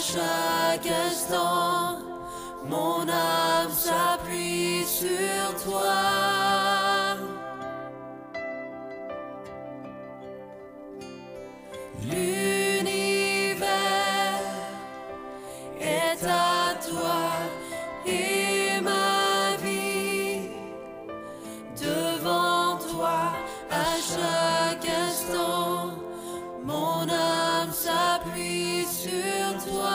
chaque instant, mon âme s'appuie sur toi. L'univers est à toi et ma vie devant toi à chaque instant. Mon âme s'appuie sur toi.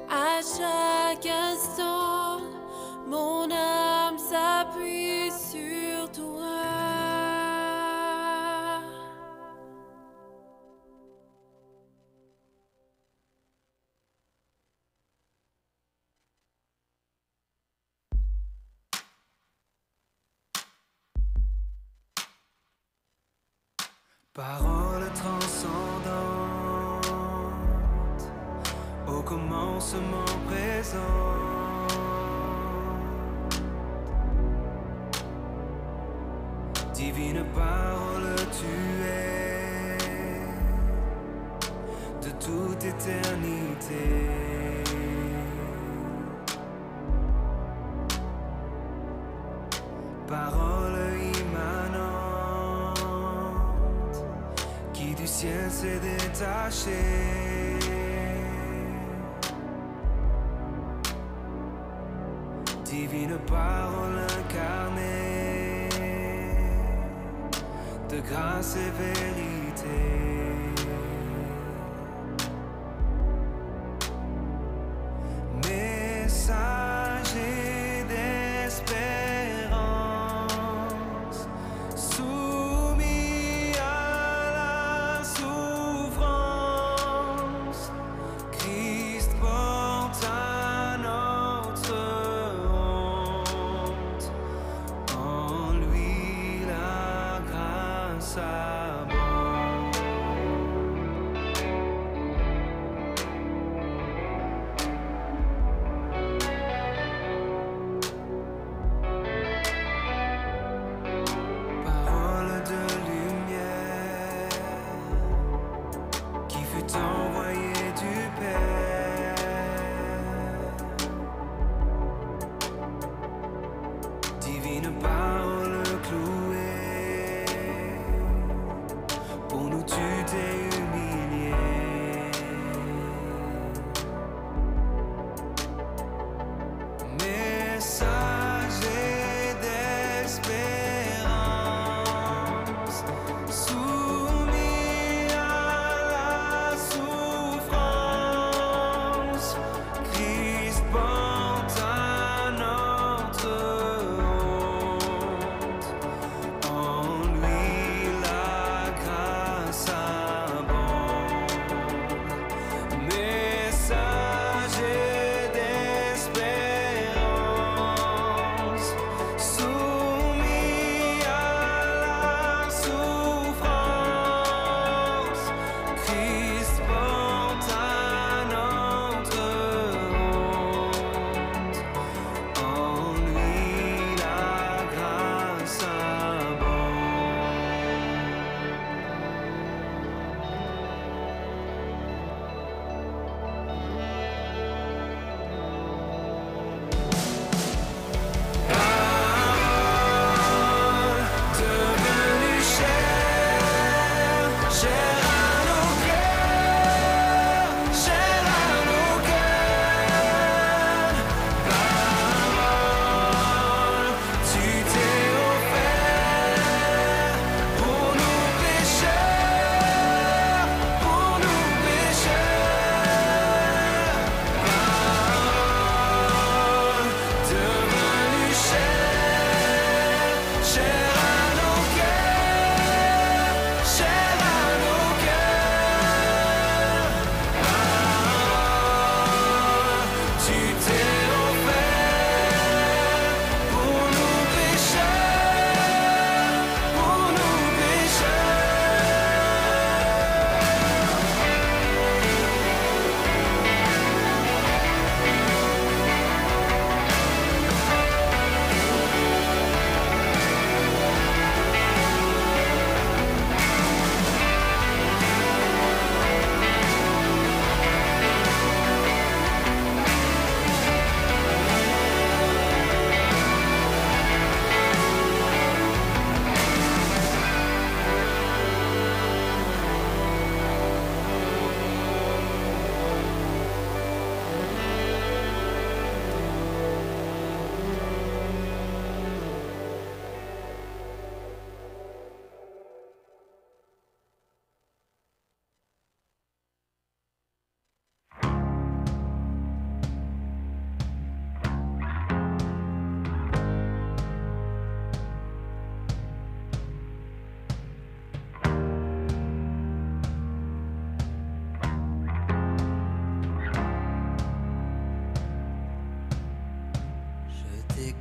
À chaque instant, mon âme s'appuie sur toi. Parole transcendante, au commencement présent. Divine parole, tu es de toute éternité. Parole immanente qui du ciel s'est détachée. Divine parole incarnée de grâce et vérité. Messager d'espérance, soumis à la souffrance, Christ porta notre honte, en lui la grâce abonde. Parole de lumière qui fut envoyée du Père. Divine parole clouée, pour nous tu t'es humilié. Messager d'espérance, soumis à la souffrance, Christ porta notre honte, en lui la grâce abonde.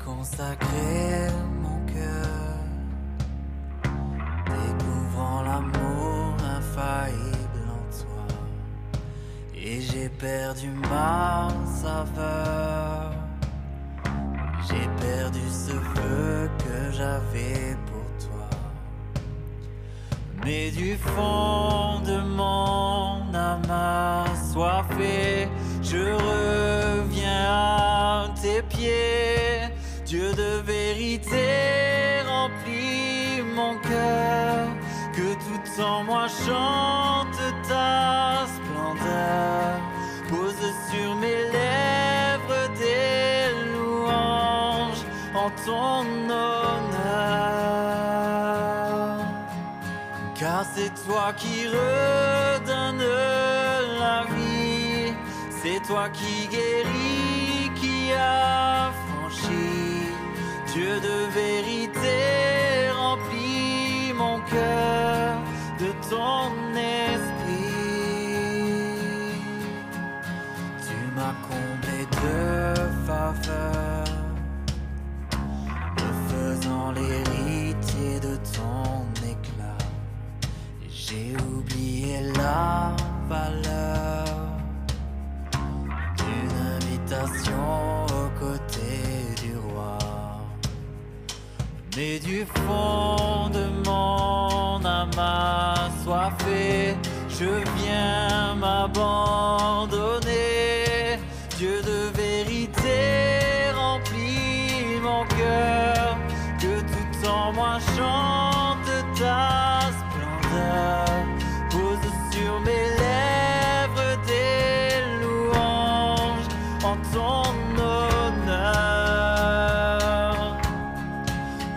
consacrer mon cœur, découvrant l'amour infaillible en toi. Et j'ai perdu ma saveur, j'ai perdu ce feu que j'avais pour toi. Mais du fond de mon âme assoiffée, je reviens à tes pieds. Dieu de vérité remplit mon cœur, que tout en moi chante ta splendeur. Pose sur mes lèvres des louanges en ton honneur. Car c'est toi qui redonne la vie, c'est toi qui guéris, qui a franchi. Dieu de vérité remplis mon cœur de ton esprit. Tu m'as comblé de faveur, me faisant l'héritier de ton éclat. J'ai oublié la valeur d'une invitation aux côtés du roi. Mais du fond de mon âme assoiffée, je viens m'abandonner. Dieu de vérité remplis mon cœur, que tout en moi chante ta splendeur. Pose sur mes lèvres des louanges en ton honneur.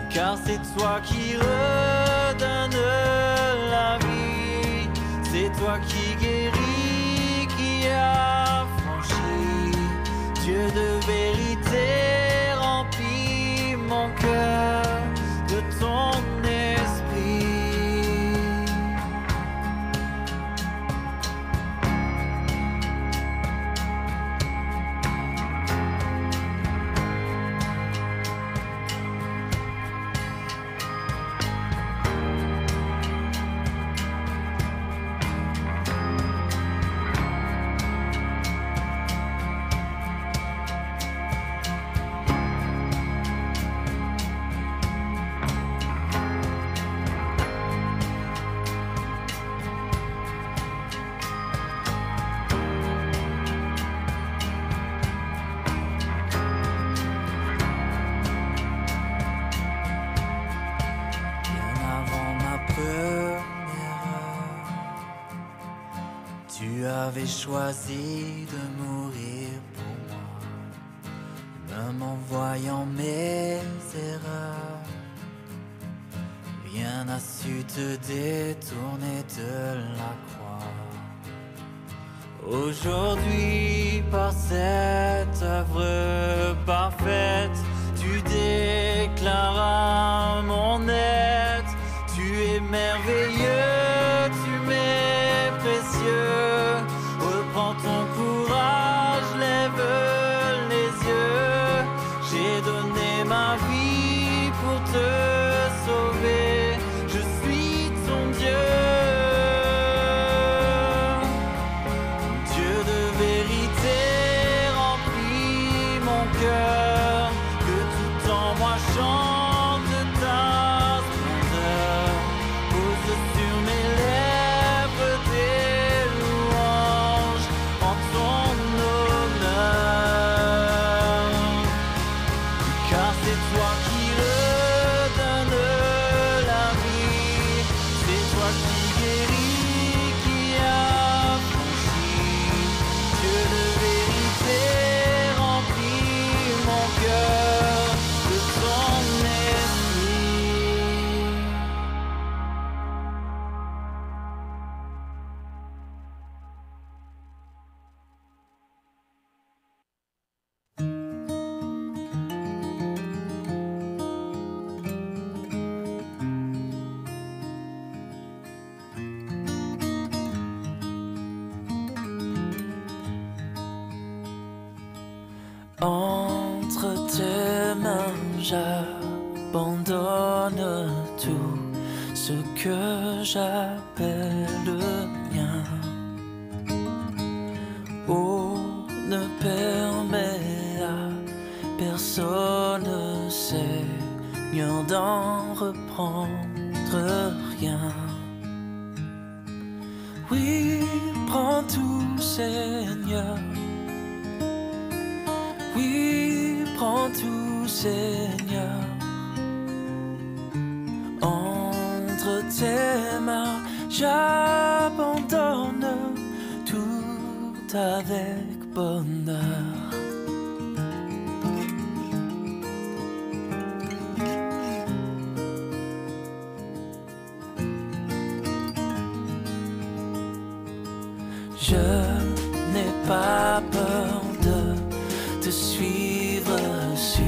Car c'est toi qui redonne la vie, c'est toi qui guéris, qui a franchi. Dieu de vérité remplis mon cœur de ton esprit. Tu avais choisi de mourir pour moi, même en voyant mes erreurs. Rien n'a su te détourner de la croix. Aujourd'hui, par cette œuvre parfaite, tu déclares à mon être, tu es merveilleux, tu m'es précieux. Reprends ton courage, lève les yeux. J'ai donné ma vie pour te sauver. Je suis ton Dieu. Dieu de vérité remplis mon cœur, que tout en moi chante ta splendeur. Pose sur mes lèvres des louanges en ton honneur. Car c'est toi qui redonne la vie, c'est toi qui guéris, qui a franchi. Dieu de vérité remplis mon cœur de ton esprit. Entre tes mains, j'abandonne tout ce que j'appelle le mien. Oh, ne permets à personne, Seigneur, d'en reprendre rien. Oui, prends tout, Seigneur. Oui, prends tout, Seigneur. Entre tes mains, j'abandonne tout avec bonheur. Je n'ai pas peur de te suivre sur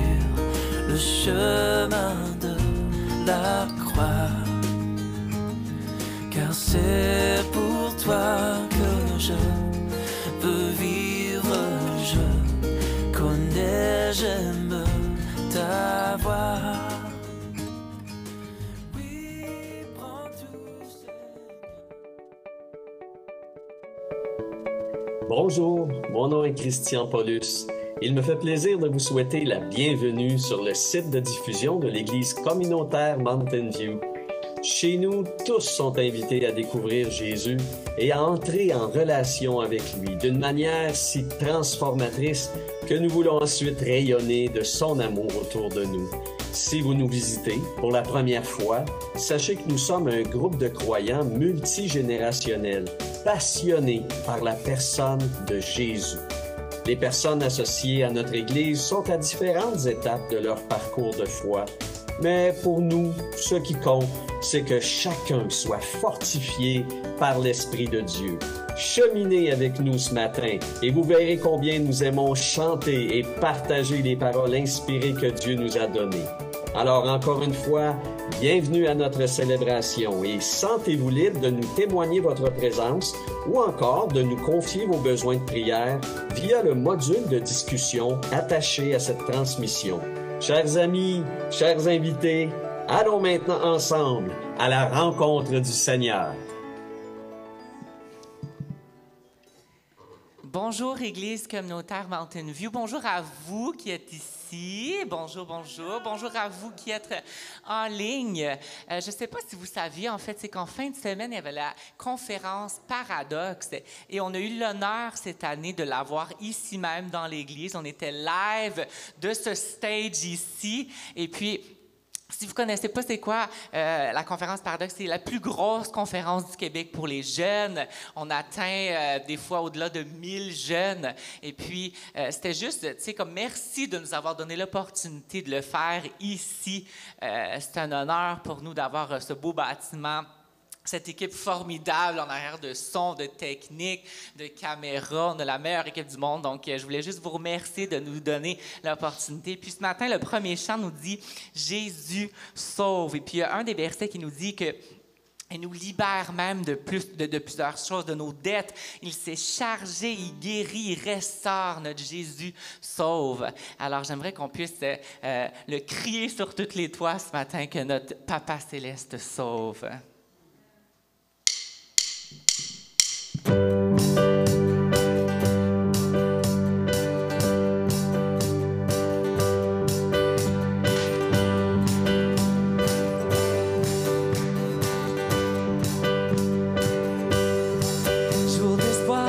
le chemin de la croix, car c'est pour toi que je veux vivre. Je connais, j'aime ta voix. Oui, prends tout, Seigneur. Bonjour, mon nom est Christian Paulus. Il me fait plaisir de vous souhaiter la bienvenue sur le site de diffusion de l'Église communautaire Mountain View. Chez nous, tous sont invités à découvrir Jésus et à entrer en relation avec lui d'une manière si transformatrice que nous voulons ensuite rayonner de son amour autour de nous. Si vous nous visitez pour la première fois, sachez que nous sommes un groupe de croyants multigénérationnels, passionnés par la personne de Jésus. Les personnes associées à notre Église sont à différentes étapes de leur parcours de foi. Mais pour nous, ce qui compte, c'est que chacun soit fortifié par l'Esprit de Dieu. Cheminez avec nous ce matin et vous verrez combien nous aimons chanter et partager les paroles inspirées que Dieu nous a données. Alors encore une fois, bienvenue à notre célébration et sentez-vous libre de nous témoigner votre présence ou encore de nous confier vos besoins de prière via le module de discussion attaché à cette transmission. Chers amis, chers invités, allons maintenant ensemble à la rencontre du Seigneur. Bonjour Église communautaire Mountain View, bonjour à vous qui êtes ici, bonjour, bonjour à vous qui êtes en ligne. Je ne sais pas si vous saviez, en fait, c'est qu'en fin de semaine, il y avait la conférence Paradoxe et on a eu l'honneur cette année de l'avoir ici même dans l'Église. On était live de ce stage ici et puis... Si vous ne connaissez pas c'est quoi la conférence Paradoxe, c'est la plus grosse conférence du Québec pour les jeunes. On atteint des fois au-delà de 1000 jeunes. Et puis, c'était juste, tu sais, comme merci de nous avoir donné l'opportunité de le faire ici. C'est un honneur pour nous d'avoir ce beau bâtiment. Cette équipe formidable en arrière de son, de technique, de caméra. On a la meilleure équipe du monde. Donc, je voulais juste vous remercier de nous donner l'opportunité. Puis ce matin, le premier chant nous dit « Jésus sauve ». Et puis, il y a un des versets qui nous dit que il nous libère même de plusieurs choses, de nos dettes. Il s'est chargé, il guérit, il restaure. Notre Jésus sauve. Alors, j'aimerais qu'on puisse le crier sur toutes les toits ce matin que notre Papa Céleste sauve. Jour d'espoir,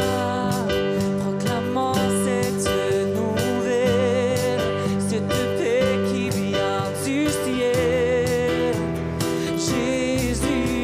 proclamons cette nouvelle, cette paix qui vient du ciel. Jésus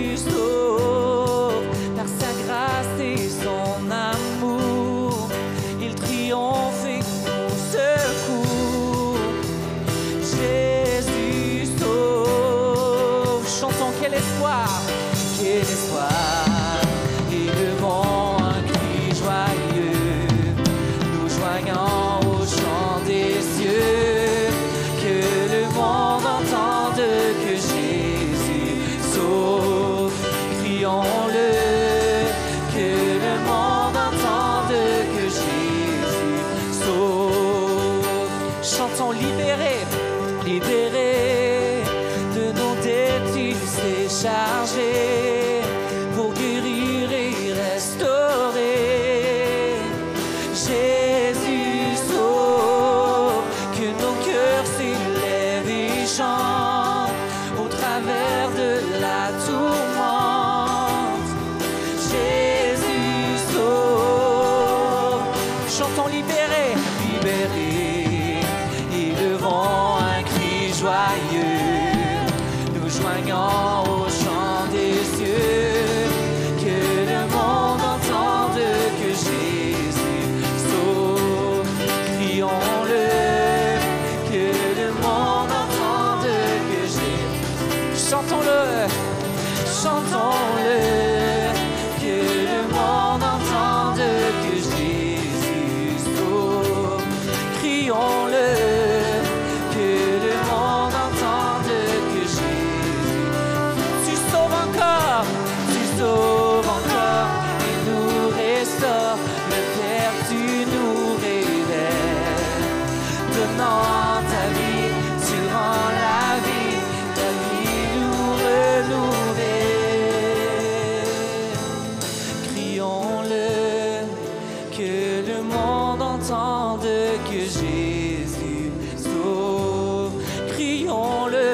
Jésus sauve. Crions-le,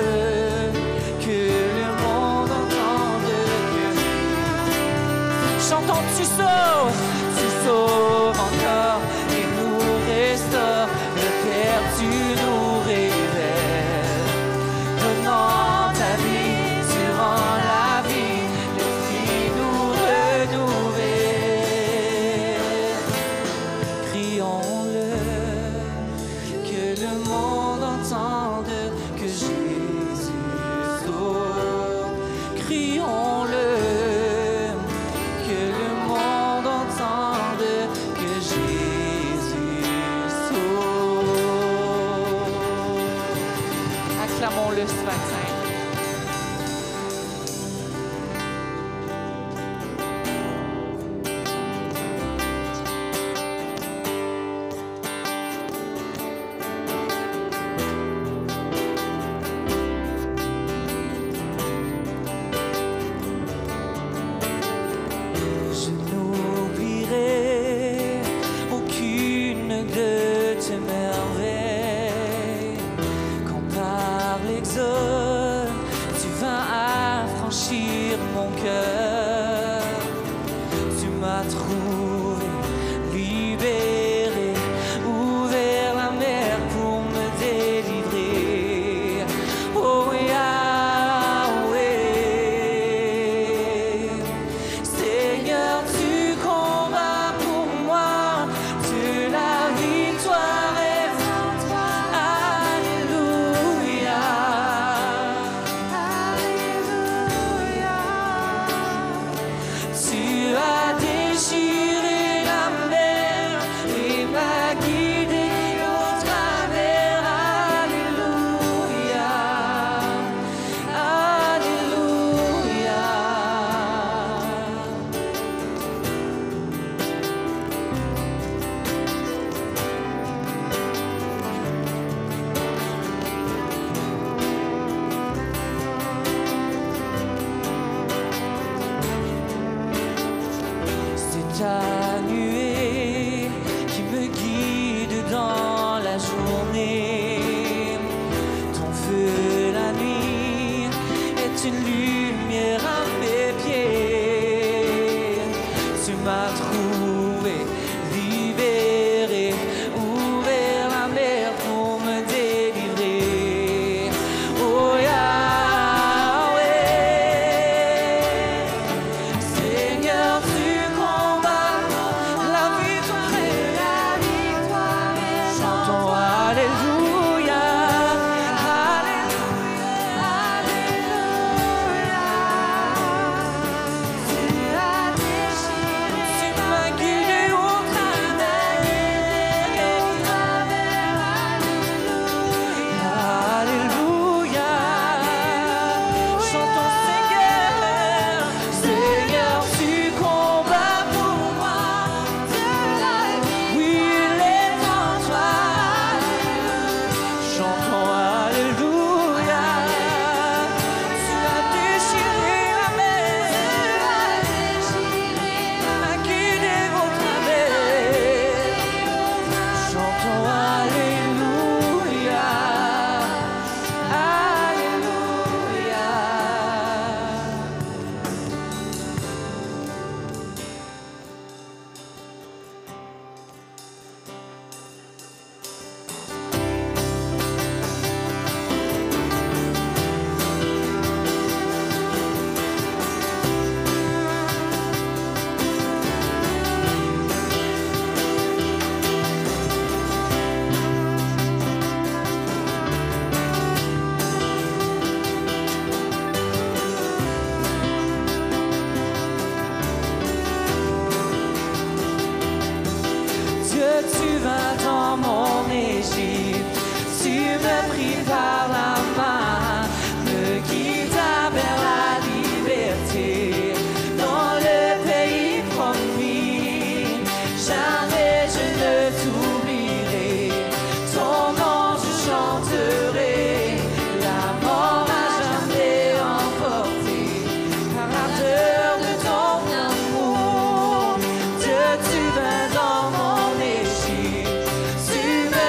que le monde entende que chantons, tu sauves encore et nous restaures. Le Père, tu nous révèles, donnant ta vie, tu rends la vie, l'esprit nous renouvelle. Crions-le, que le monde entende que Jésus sauve. Crions-le, que le monde entende que Jésus sauve. Acclamons-le ce matin. Je n'oublierai aucune de tes merveilles. Quand par l'exode, tu vas affranchir mon cœur. Tu m'as trouvé, libéré, ouvert la mer pour me délivrer. Oh Yahweh, Seigneur, tu combats pour moi, de la victoire est en toi. Alléluia, Alléluia. Tu as déchiré la mer et m'as guidé au travers. Alléluia, Alléluia. C'est ta nuée qui me guide dans la journée. Ton feu la nuit est une lumière à mes pieds. Tu m'as trouvé, libéré, ouvert la mer pour me délivrer. Oh Yahweh, Seigneur, tu combats la victoire est la victoire. Chantons Alléluia, Alléluia, Alléluia. Tu as déchiré, tu m'as guidé au travers. Alléluia, chantons Seigneur, Seigneur, tu combats pour moi. Oui, il est en toi. Chantons Alléluia. Tu as déchiré la mer, m'as guidé au travers. Chantons Alléluia, Alléluia. Dieu, tu vas dans mon Égypte, tu me pris par la main, me guida vers la liberté, dans le pays promis. Jamais je ne t'oublierai, ton nom je chanterai, la mort m'a jamais emporté, par l'ardeur de ton amour. Dieu, tu vas dans mon Égypte, tu me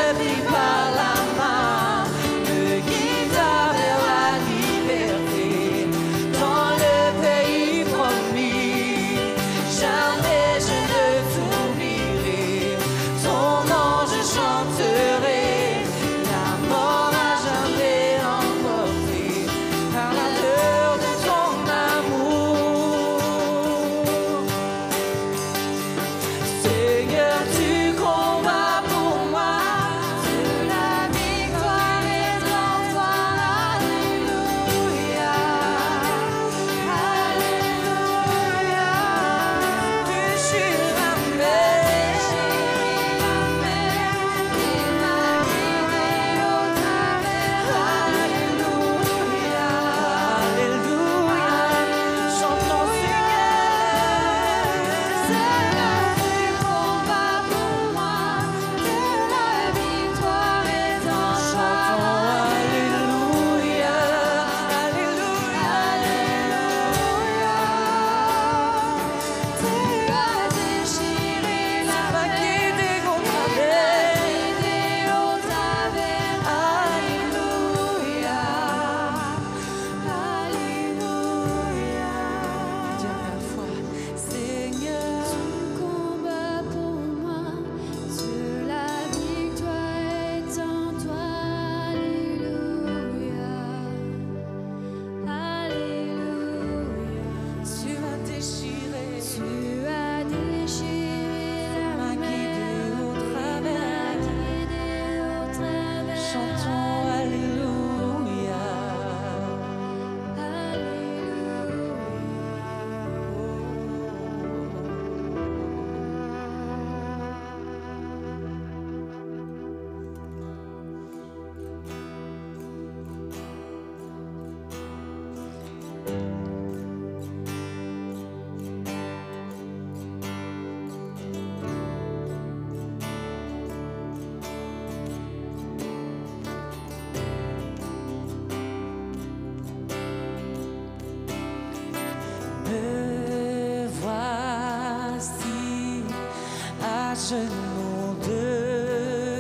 genoux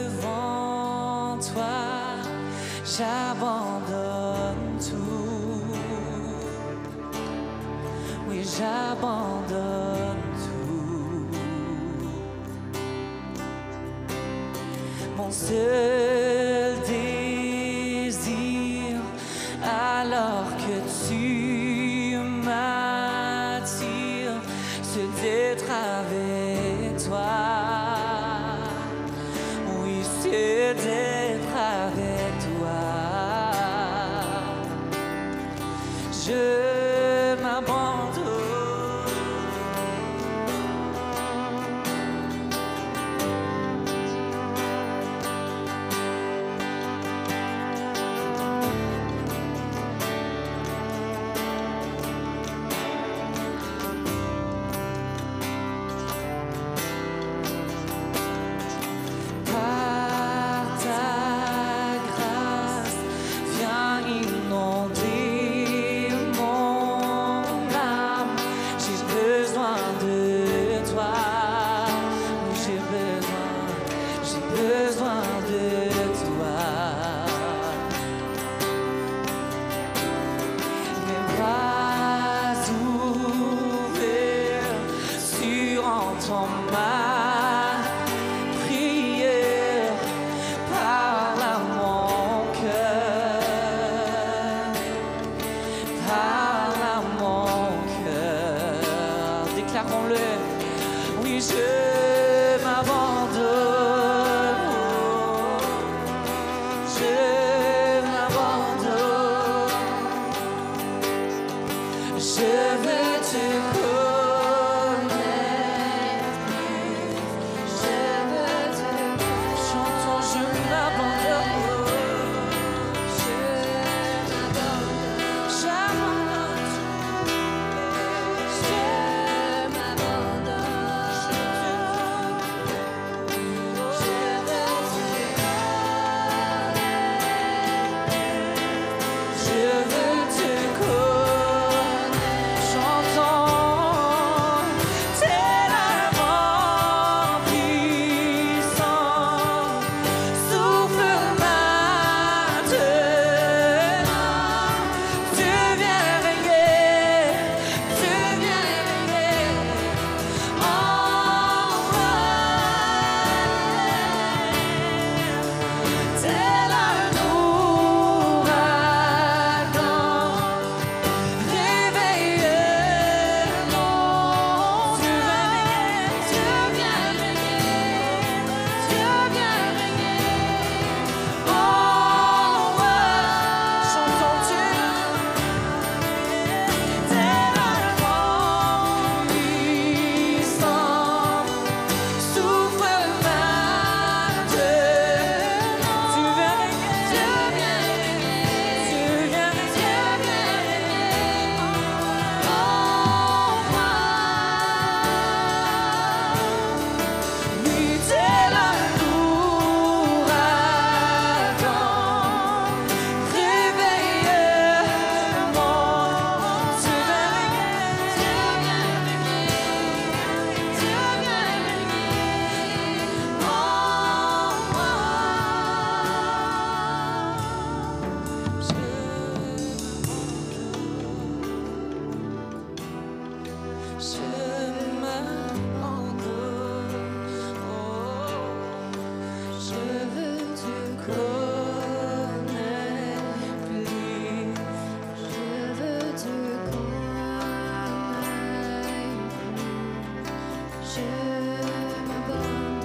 devant toi, j'abandonne tout. Oui, j'abandonne tout. Mon seul désir, alors que tu m'attires, c'est d'être avec toi. Oui, c'est d'être avec toi. Je m'abandonne. Par ta grâce, viens inonder mon âme. J'ai besoin de toi. Oui, j'ai besoin de toi. Mes bras ouverts, surentends ma prière. Parle à mon cœur, parle à mon cœur. Déclarons-le. Oui, je m'abandonne. Je m'abandonne. Je veux te connaître. Je veux te connaître. Chantons, je m'abandonne. Je m'abandonne. J'abandonne. Je m'abandonne. Je veux te connaître. Je veux te connaître. Chantons, tel un vent puissant, souffle maintenant. Tu viens régner en moi. Tel un ouragan, réveille-nous. Tu viens régner en moi. Chantons-tu, tel un vent puissant, souffle maintenant. Tu viens oui, tel un ouragan, réveille-moi. Tu viens régner en moi. Je m'abandonne. Je veux te connaître plus. Je veux te connaître. Je m'abandonne.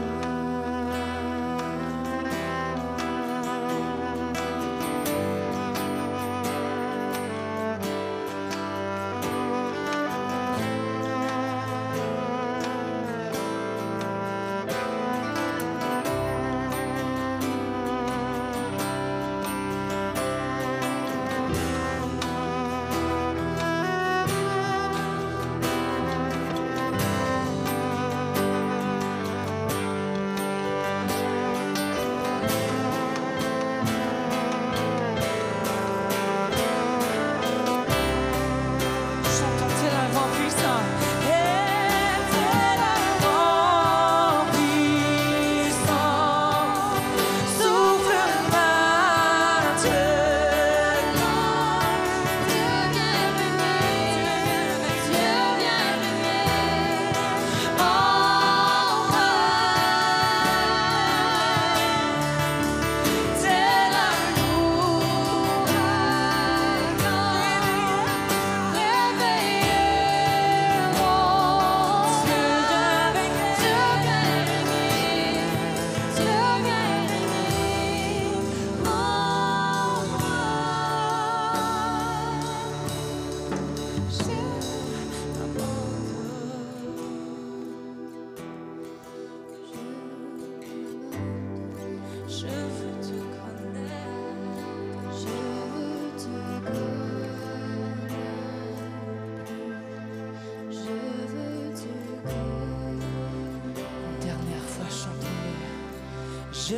Je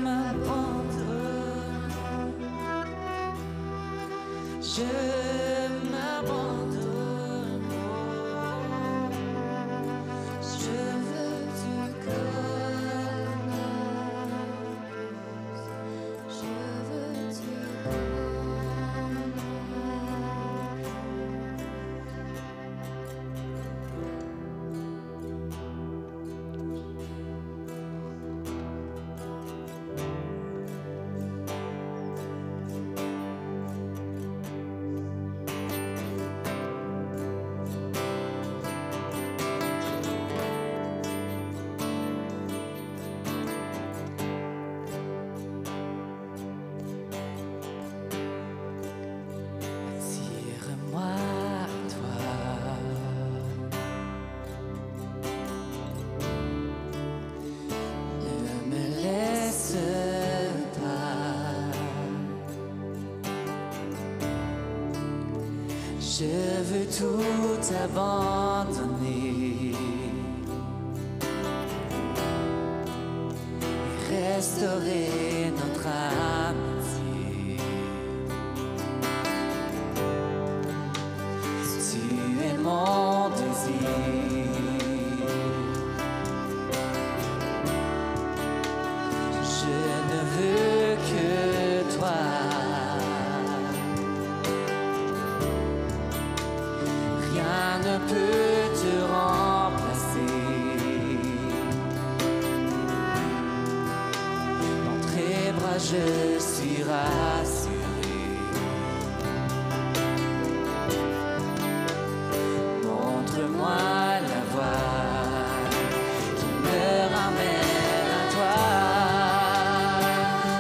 m'abandonne, je m'abandonne, je veux du commence, je veux du attire-moi à toi. Ne me laisse pas. Je veux tout abandonner et restaurer notre amitié. Tu es mon désir. Je ne veux que toi. Rien ne peut te remplacer. Dans tes bras, je suis rassuré. Montre-moi la voie qui me ramène à toi.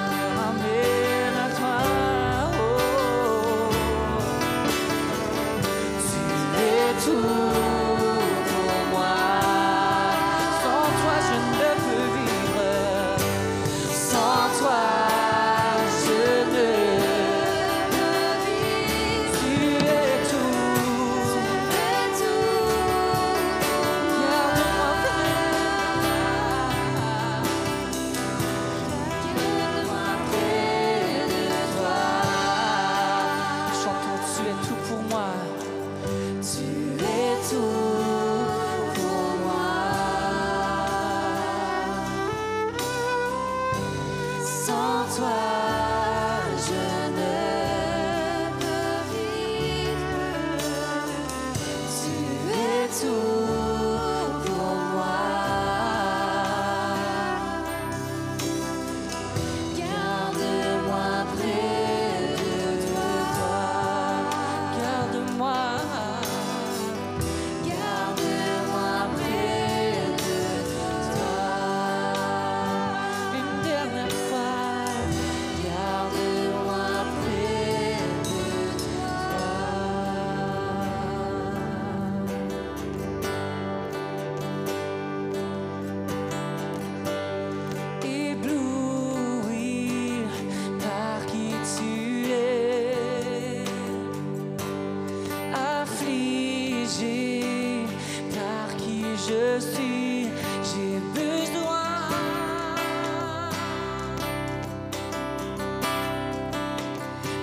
Me ramène à toi. Oh. Tu es tout pour moi. Sans toi, je ne peux vivre. Sans toi, je ne peux vivre. Tu es tout. Garde-moi près. Garde-moi près de toi. Chantons, tu es tout pour moi. Tu es tout pour moi. Sans toi, je ne peux vivre. Tu es tout pour moi. Garde-moi près de toi. Garde-moi. Garde-moi près de toi. Une dernière fois. Garde-moi près de toi. Ébloui par qui tu es. Affligé par qui je suis, j'ai besoin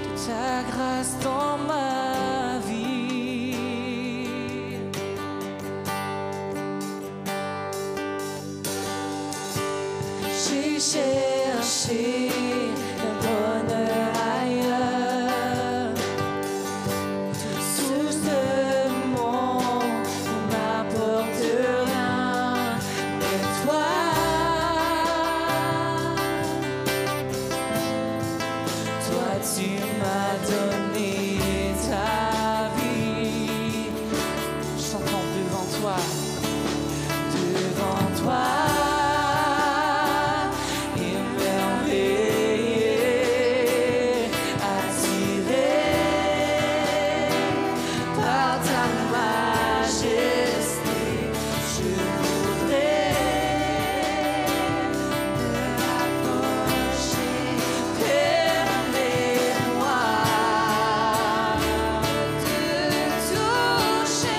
de ta grâce dans ma vie. J'ai cherché le bonheur ailleurs. Tout ce monde ne m'apporte rien de toi. Toi, tu m'as donné ta vie. Chantons devant toi. Devant toi. Toucher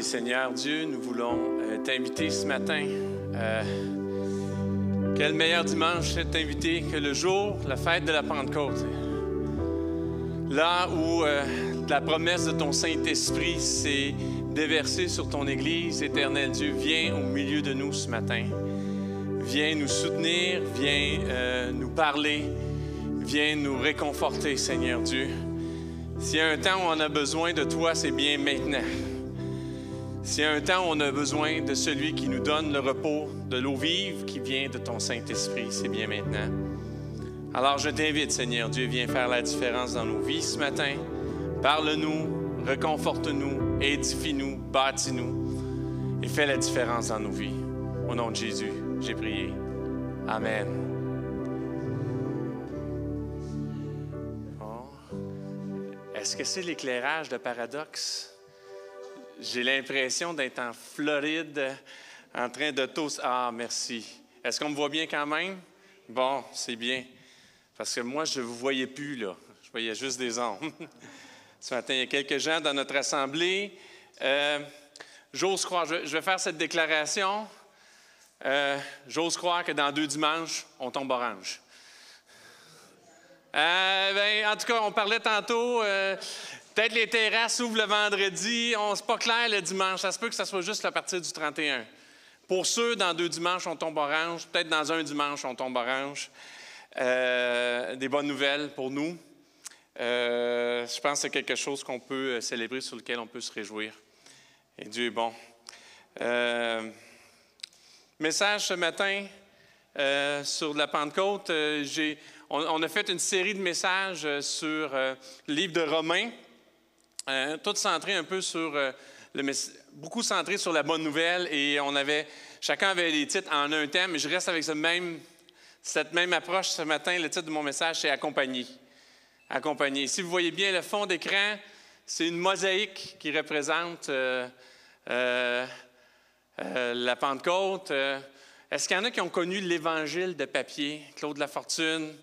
Seigneur Dieu, nous voulons t'inviter ce matin. Quel meilleur dimanche t'inviter que le jour, la fête de la Pentecôte. Là où la promesse de ton Saint-Esprit s'est déversée sur ton Église, Éternel Dieu, viens au milieu de nous ce matin. Viens nous soutenir, viens nous parler, viens nous réconforter, Seigneur Dieu. S'il y a un temps où on a besoin de toi, c'est bien maintenant. S'il y a un temps où on a besoin de celui qui nous donne le repos, de l'eau vive qui vient de ton Saint-Esprit, c'est bien maintenant. Alors je t'invite, Seigneur Dieu, viens faire la différence dans nos vies ce matin. Parle-nous, réconforte-nous, édifie-nous, bâtis-nous et fais la différence dans nos vies. Au nom de Jésus, j'ai prié. Amen. Est-ce que c'est l'éclairage de Paradoxe? J'ai l'impression d'être en Floride, en train de toast. Ah, merci. Est-ce qu'on me voit bien quand même? Bon, c'est bien. Parce que moi, je ne vous voyais plus, là. Je voyais juste des ombres. Ce matin, il y a quelques gens dans notre assemblée. J'ose croire, je vais faire cette déclaration. J'ose croire que dans 2 dimanches, on tombe orange. En tout cas, on parlait tantôt, peut-être les terrasses ouvrent le vendredi, c'est pas clair le dimanche, ça se peut que ça soit juste à partir du 31. Pour ceux, dans 2 dimanches, on tombe orange, peut-être dans 1 dimanche, on tombe orange. Des bonnes nouvelles pour nous. Je pense que c'est quelque chose qu'on peut célébrer, sur lequel on peut se réjouir. Et Dieu est bon. Message ce matin sur la Pentecôte, on a fait une série de messages sur le livre de Romains, tout centré un peu sur, beaucoup centré sur la bonne nouvelle, et chacun avait les titres en un thème, et je reste avec cette même approche ce matin. Le titre de mon message, c'est « Accompagné ». Accompagné. Si vous voyez bien le fond d'écran, c'est une mosaïque qui représente la Pentecôte. Est-ce qu'il y en a qui ont connu l'Évangile de papier? Claude Lafortune?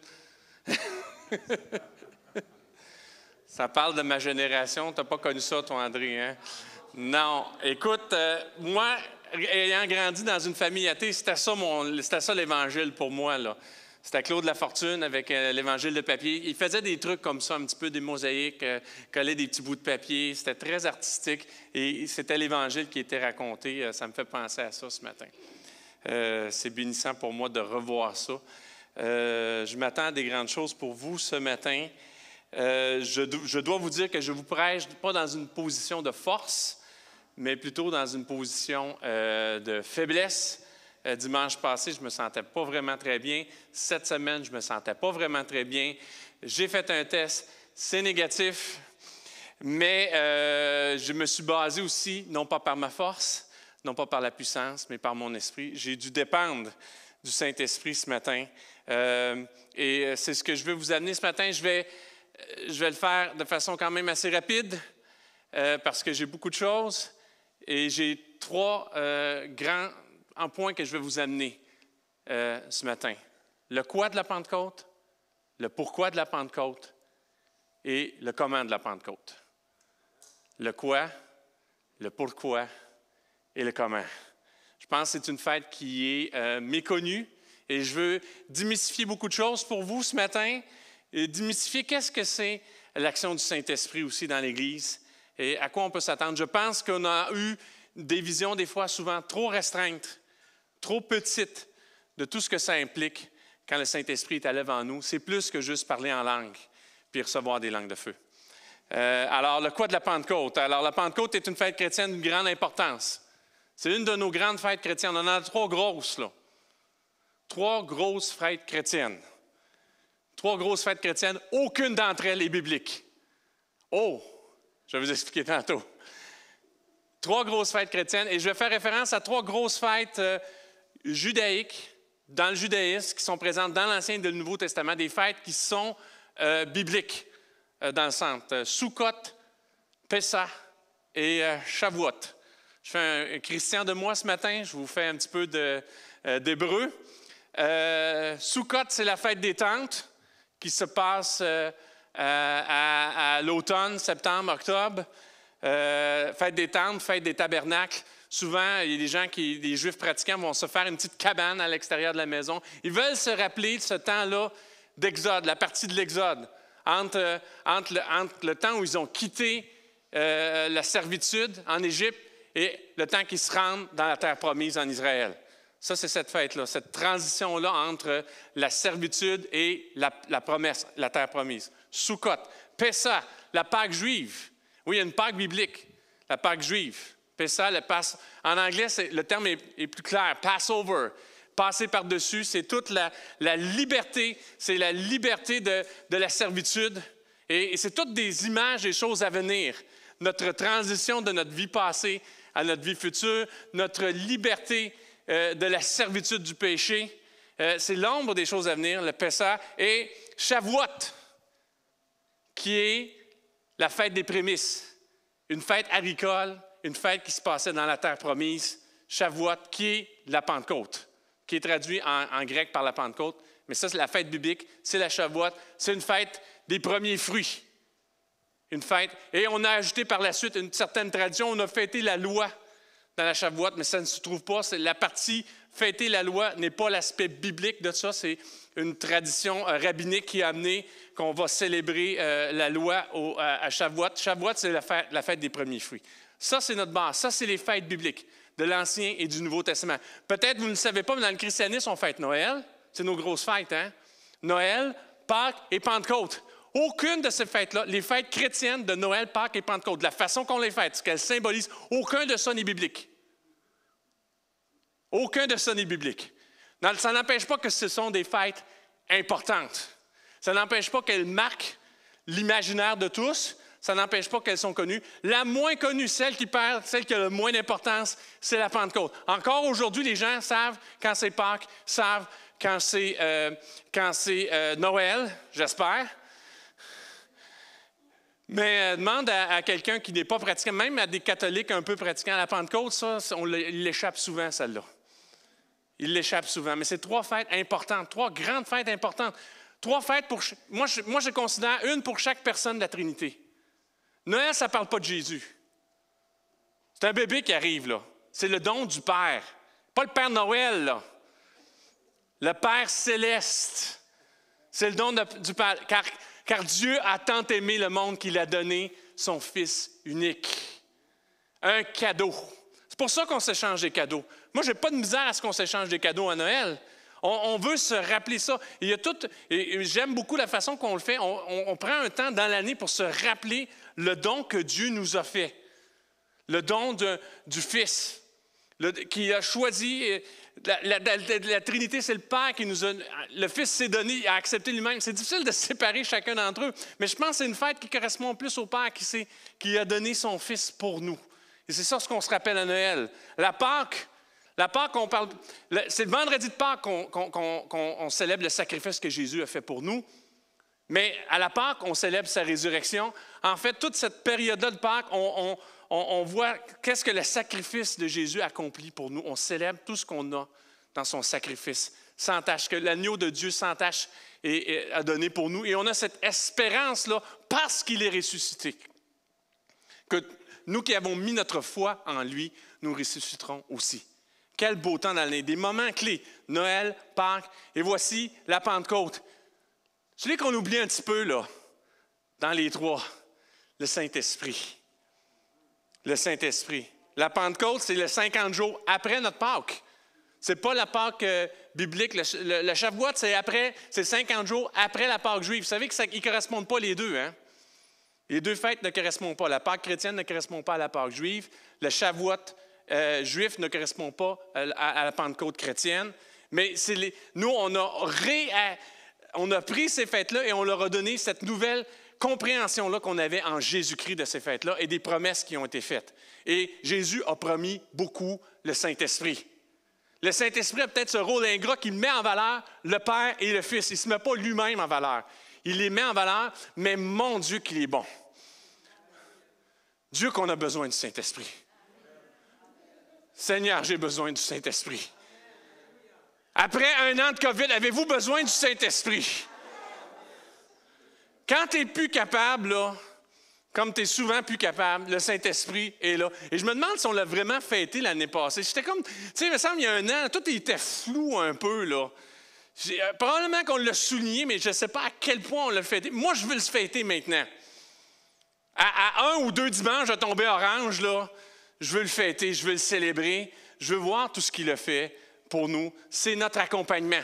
Ça parle de ma génération. Tu n'as pas connu ça, toi, André, hein? Non. Écoute, moi, ayant grandi dans une famille athée, c'était ça l'Évangile pour moi, là. C'était Claude Lafortune avec l'Évangile de papier. Il faisait des trucs comme ça, un petit peu des mosaïques, collait des petits bouts de papier. C'était très artistique et c'était l'Évangile qui était raconté. Ça me fait penser à ça ce matin. C'est bénissant pour moi de revoir ça. Je m'attends à des grandes choses pour vous ce matin. Je dois vous dire que je vous prêche pas dans une position de force, mais plutôt dans une position de faiblesse. Dimanche passé, je ne me sentais pas vraiment très bien. Cette semaine, je ne me sentais pas vraiment très bien. J'ai fait un test, c'est négatif, mais je me suis basé aussi, non pas par ma force, non pas par la puissance, mais par mon esprit. J'ai dû dépendre du Saint-Esprit ce matin. Et c'est ce que je veux vous amener ce matin. Je vais le faire de façon quand même assez rapide parce que j'ai beaucoup de choses. Et j'ai 3 grands points que je vais vous amener ce matin. Le quoi de la Pentecôte, le pourquoi de la Pentecôte et le comment de la Pentecôte. Le quoi, le pourquoi et le comment. Je pense que c'est une fête qui est méconnue et je veux démystifier beaucoup de choses pour vous ce matin et démystifier qu'est-ce que c'est l'action du Saint-Esprit aussi dans l'Église et à quoi on peut s'attendre. Je pense qu'on a eu des visions des fois souvent trop restreintes, trop petites de tout ce que ça implique quand le Saint-Esprit est à l'œuvre en nous. C'est plus que juste parler en langue puis recevoir des langues de feu. Alors, le quoi de la Pentecôte? Alors, la Pentecôte est une fête chrétienne d'une grande importance. C'est une de nos grandes fêtes chrétiennes. On en a 3 grosses, là. 3 grosses fêtes chrétiennes. 3 grosses fêtes chrétiennes. Aucune d'entre elles est biblique. Oh! Je vais vous expliquer tantôt. 3 grosses fêtes chrétiennes. Et je vais faire référence à 3 grosses fêtes judaïques, dans le judaïsme, qui sont présentes dans l'Ancien et le Nouveau Testament. Des fêtes qui sont bibliques dans le centre. Sukkot, Pessah et Shavuot. Je fais un Christian de moi ce matin. Je vous fais un petit peu d'hébreu. Sukkot, c'est la fête des tentes qui se passe à l'automne, septembre, octobre. fête des tentes, fête des tabernacles. Souvent, il y a des gens des Juifs pratiquants vont se faire une petite cabane à l'extérieur de la maison. Ils veulent se rappeler de ce temps-là d'Exode, la partie de l'Exode, entre le temps où ils ont quitté la servitude en Égypte et le temps qu'ils se rendent dans la terre promise en Israël. Ça, c'est cette fête-là, cette transition-là entre la servitude et la promesse, la terre promise. Sukkot, Pessah, la Pâque juive. Oui, il y a une Pâque biblique, la Pâque juive. Pessah, en anglais, le terme est plus clair, Passover. Passer par-dessus, c'est toute la liberté, c'est la liberté de la servitude. Et c'est toutes des images des choses à venir. Notre transition de notre vie passée à notre vie future, notre liberté de la servitude du péché, c'est l'ombre des choses à venir, le Pessah. Et Shavuot, qui est la fête des prémices, une fête agricole, une fête qui se passait dans la terre promise, Shavuot, qui est la Pentecôte, qui est traduit en grec par la Pentecôte. Mais ça, c'est la fête biblique, c'est la Shavuot, c'est une fête des premiers fruits. Une fête. Et on a ajouté par la suite une certaine tradition, on a fêté la loi dans la Shavuot, mais ça ne se trouve pas. La partie fêter la loi n'est pas l'aspect biblique de ça, c'est une tradition rabbinique qui a amené qu'on va célébrer la loi à Shavuot. Shavuot, c'est la fête des premiers fruits. Ça, c'est notre base. Ça, c'est les fêtes bibliques de l'Ancien et du Nouveau Testament. Peut-être vous ne le savez pas, mais dans le christianisme, on fête Noël. C'est nos grosses fêtes, hein? Noël, Pâques et Pentecôte. Aucune de ces fêtes-là, les fêtes chrétiennes de Noël, Pâques et Pentecôte, de la façon qu'on les fête, ce qu'elles symbolisent, aucun de ça n'est biblique. Aucun de ça n'est biblique. Ça n'empêche pas que ce sont des fêtes importantes. Ça n'empêche pas qu'elles marquent l'imaginaire de tous. Ça n'empêche pas qu'elles sont connues. La moins connue, celle qui a le moins d'importance, c'est la Pentecôte. Encore aujourd'hui, les gens savent quand c'est Pâques, savent quand c'est Noël, j'espère. Mais demande à quelqu'un qui n'est pas pratiquant, même à des catholiques un peu pratiquants, la Pentecôte, ça, il l'échappe souvent, celle-là. Il l'échappe souvent. Mais c'est 3 fêtes importantes, 3 grandes fêtes importantes. 3 fêtes pour... Moi, je considère une pour chaque personne de la Trinité. Noël, ça ne parle pas de Jésus. C'est un bébé qui arrive, là. C'est le don du Père. Pas le Père Noël, là. Le Père céleste. C'est le don du Père. Car Dieu a tant aimé le monde qu'il a donné son Fils unique. Un cadeau. C'est pour ça qu'on s'échange des cadeaux. Moi, je n'ai pas de misère à ce qu'on s'échange des cadeaux à Noël. On veut se rappeler ça. Et j'aime beaucoup la façon qu'on le fait. On prend un temps dans l'année pour se rappeler le don que Dieu nous a fait. Le don du Fils, qui a choisi. La Trinité, c'est le Père qui nous a... Le Fils s'est donné, a accepté lui-même. C'est difficile de séparer chacun d'entre eux, mais je pense que c'est une fête qui correspond plus au Père qui a donné son Fils pour nous. Et c'est ça ce qu'on se rappelle à Noël. La Pâque, on parle... C'est le vendredi de Pâques qu'on célèbre le sacrifice que Jésus a fait pour nous. Mais à la Pâque, on célèbre sa résurrection. En fait, toute cette période-là de Pâques, on voit qu'est-ce que le sacrifice de Jésus accomplit pour nous. On célèbre tout ce qu'on a dans son sacrifice, sans tache, que l'agneau de Dieu sans tache a donné pour nous. Et on a cette espérance-là parce qu'il est ressuscité. Que nous qui avons mis notre foi en lui, nous ressusciterons aussi. Quel beau temps dans l'année. Des moments clés. Noël, Pâques, et voici la Pentecôte. Celui qu'on oublie un petit peu, là, dans les 3, le Saint-Esprit. Le Saint-Esprit. La Pentecôte, c'est le 50 jours après notre Pâques. Ce n'est pas la Pâque biblique. Le Shavuot, c'est 50 jours après la Pâque juive. Vous savez qu'ils ne correspondent pas les deux, hein? Les 2 fêtes ne correspondent pas. La Pâque chrétienne ne correspond pas à la Pâque juive. Le Shavuot juif ne correspond pas à la Pentecôte chrétienne. Mais nous, on a pris ces fêtes-là et on leur a donné cette nouvelle compréhension-là qu'on avait en Jésus-Christ de ces fêtes-là et des promesses qui ont été faites. Et Jésus a promis beaucoup le Saint-Esprit. Le Saint-Esprit a peut-être ce rôle ingrat qui met en valeur le Père et le Fils. Il ne se met pas lui-même en valeur. Il les met en valeur, mais mon Dieu qu'il est bon. Dieu qu'on a besoin du Saint-Esprit. Seigneur, j'ai besoin du Saint-Esprit. Après 1 an de COVID, avez-vous besoin du Saint-Esprit? Quand tu n'es plus capable, là, Comme tu es souvent plus capable, le Saint-Esprit est là. Et je me demande si on l'a vraiment fêté l'année passée. J'étais comme, tu sais, il me semble, il y a un an, tout était flou un peu, là. Probablement qu'on l'a souligné, mais je ne sais pas à quel point on l'a fêté. Moi, je veux le fêter maintenant. À 1 ou 2 dimanches à tomber orange, là, je veux le fêter, je veux le célébrer, je veux voir tout ce qu'il a fait pour nous. C'est notre accompagnement.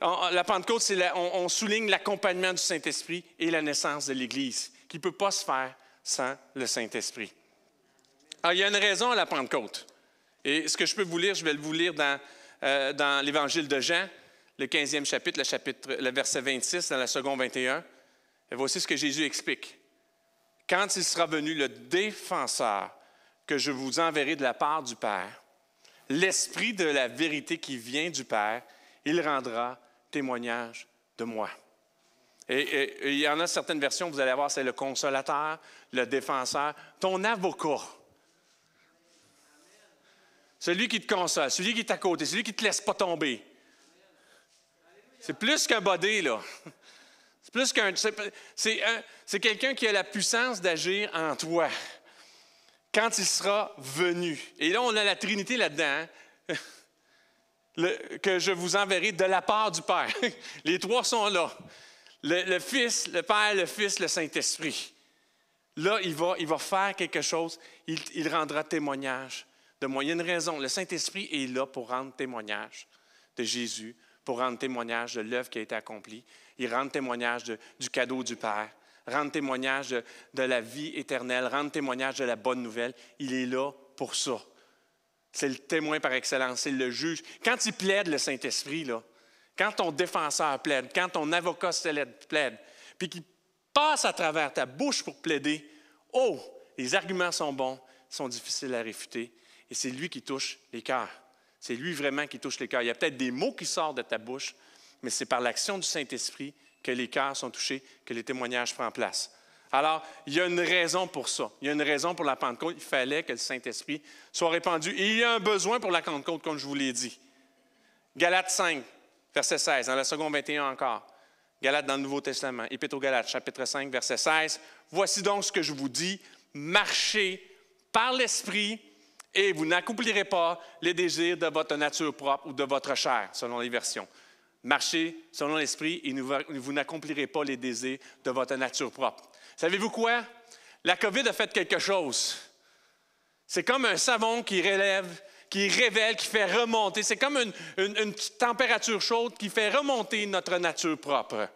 La Pentecôte, on souligne l'accompagnement du Saint-Esprit et la naissance de l'Église, qui ne peut pas se faire sans le Saint-Esprit. Alors, il y a une raison à la Pentecôte. Et ce que je peux vous lire, je vais vous lire dans l'Évangile de Jean, le 15e chapitre, le verset 26, dans la seconde 21. Et voici ce que Jésus explique. « Quand il sera venu le défenseur que je vous enverrai de la part du Père, l'Esprit de la vérité qui vient du Père, il rendra témoignage de moi. » Et il y en a certaines versions, vous allez voir, c'est le consolateur, le défenseur, ton avocat. Celui qui te console, celui qui est à côté, celui qui ne te laisse pas tomber. C'est plus qu'un body, là. C'est plus qu'un. C'est quelqu'un qui a la puissance d'agir en toi quand il sera venu. Et là, on a la Trinité là-dedans, hein? Que je vous enverrai de la part du Père. Les trois sont là. Le Fils, le Père, le Fils, le Saint-Esprit. Là, il va faire quelque chose. Il rendra témoignage de moi. Il y a une raison. Le Saint-Esprit est là pour rendre témoignage de Jésus, pour rendre témoignage de l'œuvre qui a été accomplie. Il rend témoignage du cadeau du Père, rendre témoignage de la vie éternelle, rendre témoignage de la bonne nouvelle. Il est là pour ça. C'est le témoin par excellence, c'est le juge. Quand il plaide, le Saint-Esprit, là, quand ton défenseur plaide, quand ton avocat plaide, puis qu'il passe à travers ta bouche pour plaider, oh, les arguments sont bons, sont difficiles à réfuter, et c'est lui qui touche les cœurs. C'est lui vraiment qui touche les cœurs. Il y a peut-être des mots qui sortent de ta bouche, mais c'est par l'action du Saint-Esprit que les cœurs sont touchés, que les témoignages prennent place. Alors, il y a une raison pour ça. Il y a une raison pour la Pentecôte. Il fallait que le Saint-Esprit soit répandu. Et il y a un besoin pour la Pentecôte, comme je vous l'ai dit. Galates 5, verset 16, dans la seconde 21 encore. Galates dans le Nouveau Testament. Épître aux Galates, chapitre 5, verset 16. « Voici donc ce que je vous dis. Marchez par l'Esprit et vous n'accomplirez pas les désirs de votre nature propre ou de votre chair, selon les versions. Marchez selon l'Esprit et vous n'accomplirez pas les désirs de votre nature propre. » Savez-vous quoi? La COVID a fait quelque chose. C'est comme un savon qui révèle, qui fait remonter. C'est comme une température chaude qui fait remonter notre nature propre.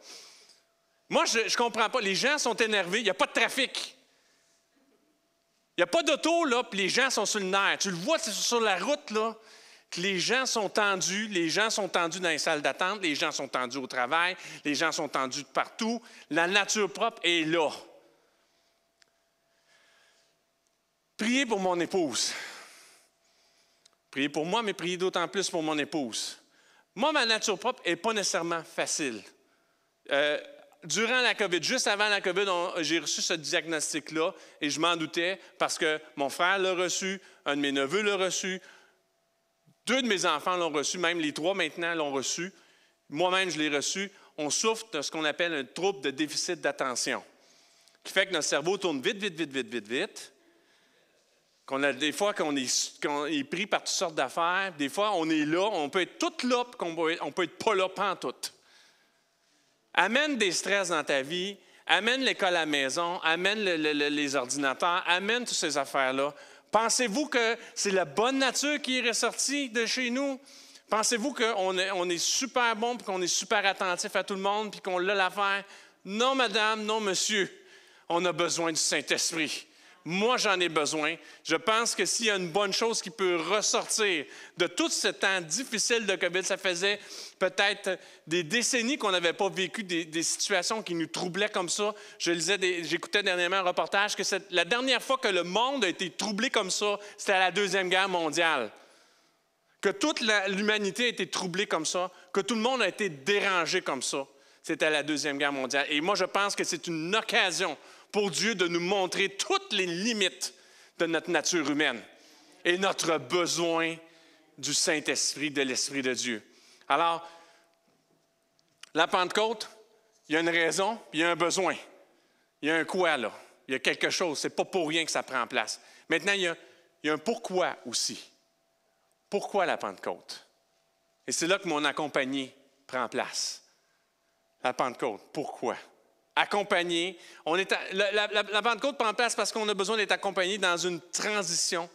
Moi, je ne comprends pas. Les gens sont énervés. Il n'y a pas de trafic. Il n'y a pas d'auto, là, puis les gens sont sur le nerf. Tu le vois sur la route, là, que les gens sont tendus. Les gens sont tendus dans les salles d'attente. Les gens sont tendus au travail. Les gens sont tendus de partout. La nature propre est là. Priez pour mon épouse. Priez pour moi, mais priez d'autant plus pour mon épouse. Moi, ma nature propre n'est pas nécessairement facile. Durant la COVID, juste avant la COVID, j'ai reçu ce diagnostic-là et je m'en doutais parce que mon frère l'a reçu, un de mes neveux l'a reçu, 2 de mes enfants l'ont reçu, même les 3 maintenant l'ont reçu. Moi-même, je l'ai reçu. On souffre de ce qu'on appelle un trouble de déficit d'attention, qui fait que notre cerveau tourne vite. Qu'on a des fois qu'on est pris par toutes sortes d'affaires. Des fois, on est là, on peut être tout là, puis on peut être pas là pantoute. Amène des stress dans ta vie, amène l'école à la maison, amène les ordinateurs, amène toutes ces affaires-là. Pensez-vous que c'est la bonne nature qui est ressortie de chez nous? Pensez-vous qu'on est super bon, puis qu'on est super attentif à tout le monde, puis qu'on l'a l'affaire? Non, madame, non, monsieur. On a besoin du Saint-Esprit. Moi, j'en ai besoin. Je pense que s'il y a une bonne chose qui peut ressortir de tout ce temps difficile de COVID, ça faisait peut-être des décennies qu'on n'avait pas vécu des situations qui nous troublaient comme ça. J'écoutais dernièrement un reportage que la dernière fois que le monde a été troublé comme ça, c'était à la Deuxième Guerre mondiale. Que toute l'humanité a été troublée comme ça, que tout le monde a été dérangé comme ça, c'était à la Deuxième Guerre mondiale. Et moi, je pense que c'est une occasion pour Dieu de nous montrer toutes les limites de notre nature humaine et notre besoin du Saint-Esprit, de l'Esprit de Dieu. Alors, la Pentecôte, il y a une raison, puis il y a un besoin. Il y a un quoi, là. Il y a quelque chose. Ce n'est pas pour rien que ça prend place. Maintenant, il y a un pourquoi aussi. Pourquoi la Pentecôte? Et c'est là que mon accompagné prend place. La Pentecôte, pourquoi? Accompagné. La Pentecôte prend place parce qu'on a besoin d'être accompagné dans une transition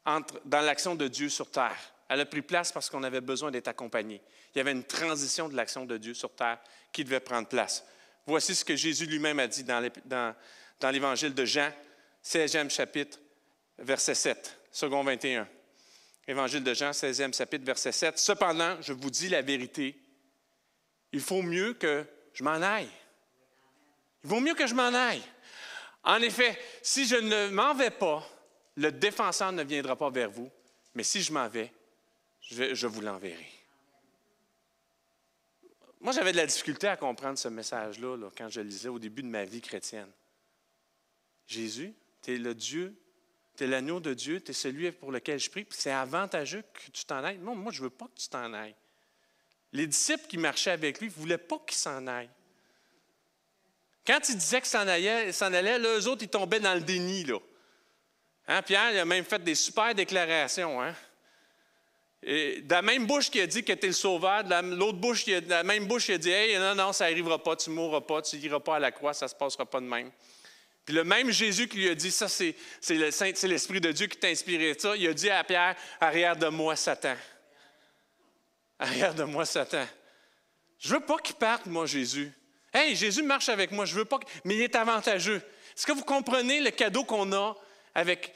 dans l'action de Dieu sur terre. Elle a pris place parce qu'on avait besoin d'être accompagné. Il y avait une transition de l'action de Dieu sur terre qui devait prendre place. Voici ce que Jésus lui-même a dit dans l'Évangile de Jean, 16e chapitre, verset 7, second 21. Évangile de Jean, 16e chapitre, verset 7. « Cependant, je vous dis la vérité, il faut mieux que je m'en aille. Il vaut mieux que je m'en aille. En effet, si je ne m'en vais pas, le défenseur ne viendra pas vers vous, mais si je m'en vais, je vous l'enverrai. » Moi, j'avais de la difficulté à comprendre ce message-là quand je le lisais au début de ma vie chrétienne. Jésus, tu es le Dieu, tu es l'agneau de Dieu, tu es celui pour lequel je prie, puis c'est avantageux que tu t'en ailles. Non, moi, je ne veux pas que tu t'en ailles. Les disciples qui marchaient avec lui ne voulaient pas qu'il s'en aille. Quand il disait qu'il s'en allait, là, eux autres, ils tombaient dans le déni. Là. Hein, Pierre, il a même fait des super déclarations. Hein? Et de la même bouche qui a dit que tu es le sauveur, de la même bouche qui a dit « Hey, non, ça n'arrivera pas, tu ne mourras pas, tu n'iras pas à la croix, ça ne se passera pas de même. » Puis le même Jésus qui lui a dit « Ça, c'est l'Esprit de Dieu qui t'a inspiré ça », il a dit à Pierre « Arrière de moi, Satan. » Arrière de moi, Satan. Je ne veux pas qu'il parte, moi, Jésus. Hey, Jésus marche avec moi, je veux pas, mais il est avantageux. Est-ce que vous comprenez le cadeau qu'on a avec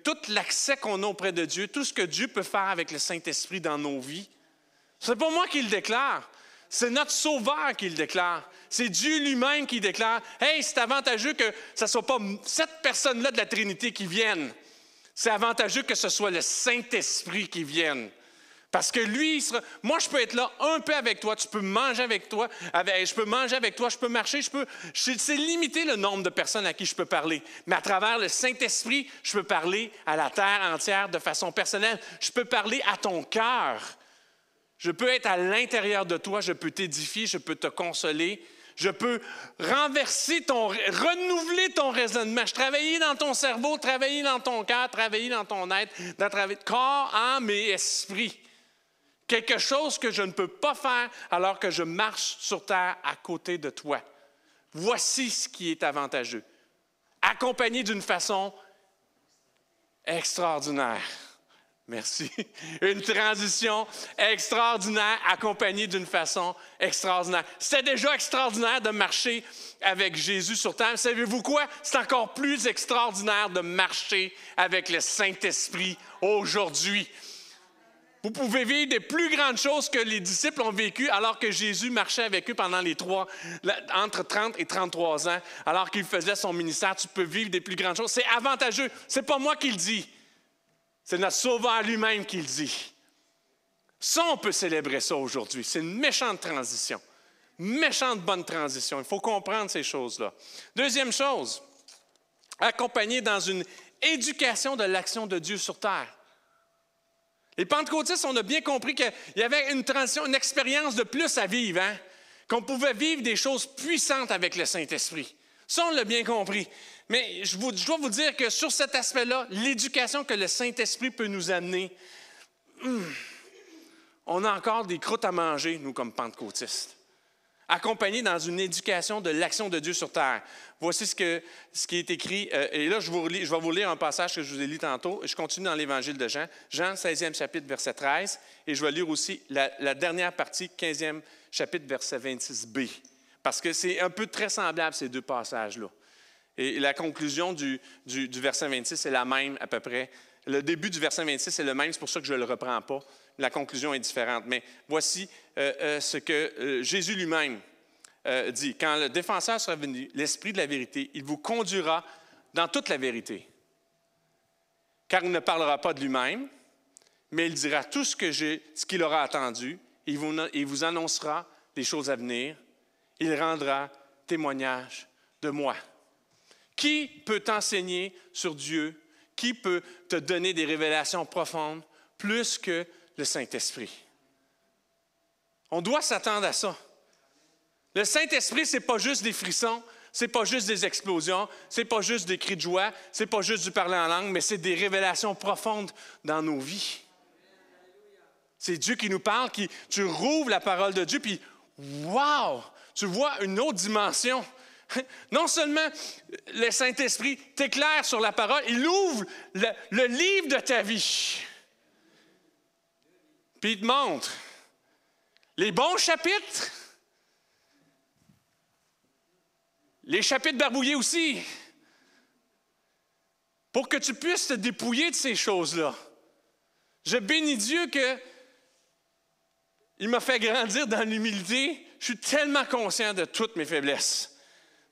tout l'accès qu'on a auprès de Dieu, tout ce que Dieu peut faire avec le Saint-Esprit dans nos vies? Ce n'est pas moi qui le déclare, c'est notre Sauveur qui le déclare. C'est Dieu lui-même qui déclare « Hey, c'est avantageux que ce ne soit pas cette personne-là de la Trinité qui vienne. C'est avantageux que ce soit le Saint-Esprit qui vienne. » Parce que lui, moi, je peux être là un peu avec toi, tu peux manger avec toi, je peux manger avec toi, je peux marcher, c'est limité le nombre de personnes à qui je peux parler. Mais à travers le Saint-Esprit, je peux parler à la terre entière de façon personnelle. Je peux parler à ton cœur. Je peux être à l'intérieur de toi, je peux t'édifier, je peux te consoler. Je peux renouveler ton raisonnement. Je travailler dans ton cerveau, travailler dans ton cœur, travailler dans ton être, corps, âme et esprit. Quelque chose que je ne peux pas faire alors que je marche sur terre à côté de toi. Voici ce qui est avantageux. Accompagné d'une façon extraordinaire. Merci. Une transition extraordinaire accompagnée d'une façon extraordinaire. C'était déjà extraordinaire de marcher avec Jésus sur terre. Savez-vous quoi? C'est encore plus extraordinaire de marcher avec le Saint-Esprit aujourd'hui. Vous pouvez vivre des plus grandes choses que les disciples ont vécues alors que Jésus marchait avec eux pendant entre 30 et 33 ans, alors qu'il faisait son ministère. Tu peux vivre des plus grandes choses. C'est avantageux. Ce n'est pas moi qui le dis. C'est notre Sauveur lui-même qui le dit. Ça, on peut célébrer ça aujourd'hui. C'est une méchante transition. Méchante bonne transition. Il faut comprendre ces choses-là. Deuxième chose, accompagné dans une éducation de l'action de Dieu sur terre. Les pentecôtistes, on a bien compris qu'il y avait une transition, une expérience de plus à vivre, hein? Qu'on pouvait vivre des choses puissantes avec le Saint-Esprit. Ça, on l'a bien compris. Mais je dois vous dire que sur cet aspect-là, l'éducation que le Saint-Esprit peut nous amener, on a encore des croûtes à manger, nous, comme pentecôtistes. Accompagnés dans une éducation de l'action de Dieu sur terre. Voici ce qui est écrit. Et là, je vais vous lire un passage que je vous ai lu tantôt. Je continue dans l'Évangile de Jean. Jean, 16e chapitre, verset 13. Et je vais lire aussi la dernière partie, 15e chapitre, verset 26b. Parce que c'est un peu très semblable, ces deux passages-là. Et la conclusion du verset 26 est la même à peu près. Le début du verset 26 est le même, c'est pour ça que je ne le reprends pas. La conclusion est différente. Mais voici ce que Jésus lui-même dit. Quand le défenseur sera venu, l'Esprit de la vérité, il vous conduira dans toute la vérité. Car il ne parlera pas de lui-même, mais il dira tout ce qu'il aura entendu. Il vous annoncera des choses à venir. Il rendra témoignage de moi. Qui peut t'enseigner sur Dieu? Qui peut te donner des révélations profondes plus que le Saint-Esprit? On doit s'attendre à ça. Le Saint-Esprit, ce n'est pas juste des frissons, C'est pas juste des explosions, c'est pas juste des cris de joie, c'est pas juste du parler en langue, mais c'est des révélations profondes dans nos vies. C'est Dieu qui nous parle, tu rouvres la parole de Dieu, puis wow! Tu vois une autre dimension. Non seulement le Saint-Esprit t'éclaire sur la parole, il ouvre le livre de ta vie. Puis il te montre les bons chapitres, les chapitres barbouillés aussi, pour que tu puisses te dépouiller de ces choses-là. Je bénis Dieu qu'il m'a fait grandir dans l'humilité. Je suis tellement conscient de toutes mes faiblesses,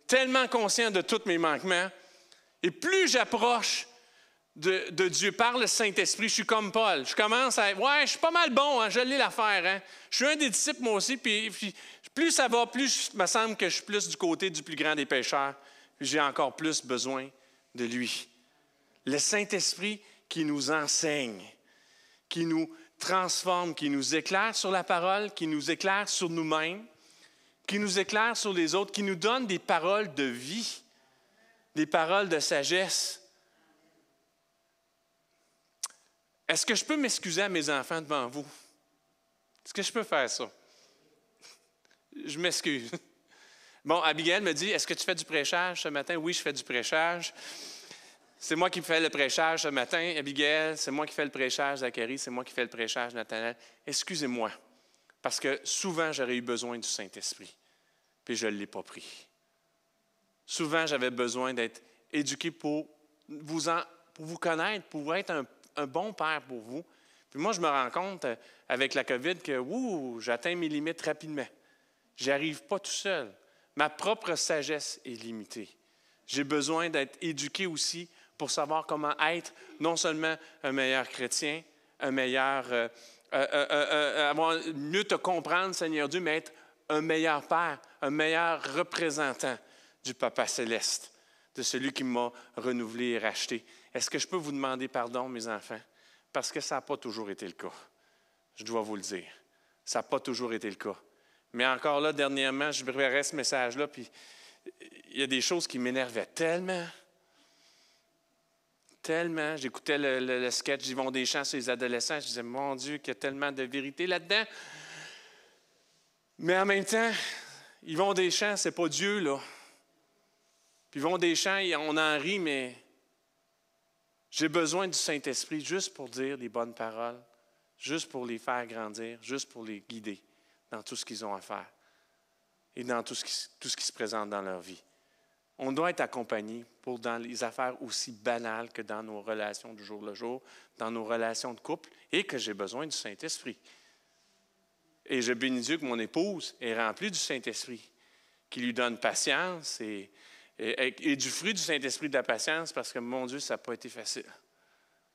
tellement conscient de tous mes manquements. Et plus j'approche de Dieu par le Saint-Esprit, je suis comme Paul. Je commence à... Ouais, je suis pas mal bon, hein, je l'ai l'affaire. Hein. Je suis un des disciples, moi aussi, puis plus ça va, plus il me semble que je suis plus du côté du plus grand des pécheurs. Puis j'ai encore plus besoin de lui. Le Saint-Esprit qui nous enseigne, qui nous transforme, qui nous éclaire sur la parole, qui nous éclaire sur nous-mêmes, qui nous éclaire sur les autres, qui nous donne des paroles de vie, des paroles de sagesse. Est-ce que je peux m'excuser à mes enfants devant vous? Est-ce que je peux faire ça? Je m'excuse. Bon, Abigail me dit, est-ce que tu fais du prêchage ce matin? Oui, je fais du prêchage. C'est moi qui fais le prêchage ce matin, Abigail. C'est moi qui fais le prêchage, Zacharie. C'est moi qui fais le prêchage, Nathanaël. Excusez-moi, parce que souvent, j'aurais eu besoin du Saint-Esprit, puis je ne l'ai pas pris. Souvent, j'avais besoin d'être éduqué pour vous connaître, pour être un bon père pour vous. Puis moi, je me rends compte avec la COVID que j'atteins mes limites rapidement. Je n'y arrive pas tout seul. Ma propre sagesse est limitée. J'ai besoin d'être éduqué aussi pour savoir comment être non seulement un meilleur chrétien, un meilleur, mieux te comprendre, Seigneur Dieu, mais être un meilleur père, un meilleur représentant du Papa céleste, de celui qui m'a renouvelé et racheté. Est-ce que je peux vous demander pardon, mes enfants? Parce que ça n'a pas toujours été le cas. Je dois vous le dire. Ça n'a pas toujours été le cas. Mais encore là, dernièrement, je préparais ce message-là, puis il y a des choses qui m'énervaient tellement. Tellement. J'écoutais le sketch d'Yvon Deschamps sur les adolescents. Je disais, mon Dieu, qu'il y a tellement de vérité là-dedans. Mais en même temps, Yvon Deschamps, c'est pas Dieu, là. Puis Yvon Deschamps, on en rit, mais j'ai besoin du Saint-Esprit juste pour dire les bonnes paroles, juste pour les faire grandir, juste pour les guider dans tout ce qu'ils ont à faire et dans tout ce qui se présente dans leur vie. On doit être accompagné dans les affaires aussi banales que dans nos relations du jour le jour, dans nos relations de couple, et que j'ai besoin du Saint-Esprit. Et je bénis Dieu que mon épouse est remplie du Saint-Esprit, qui lui donne patience et du fruit du Saint-Esprit de la patience, parce que, mon Dieu, ça n'a pas été facile.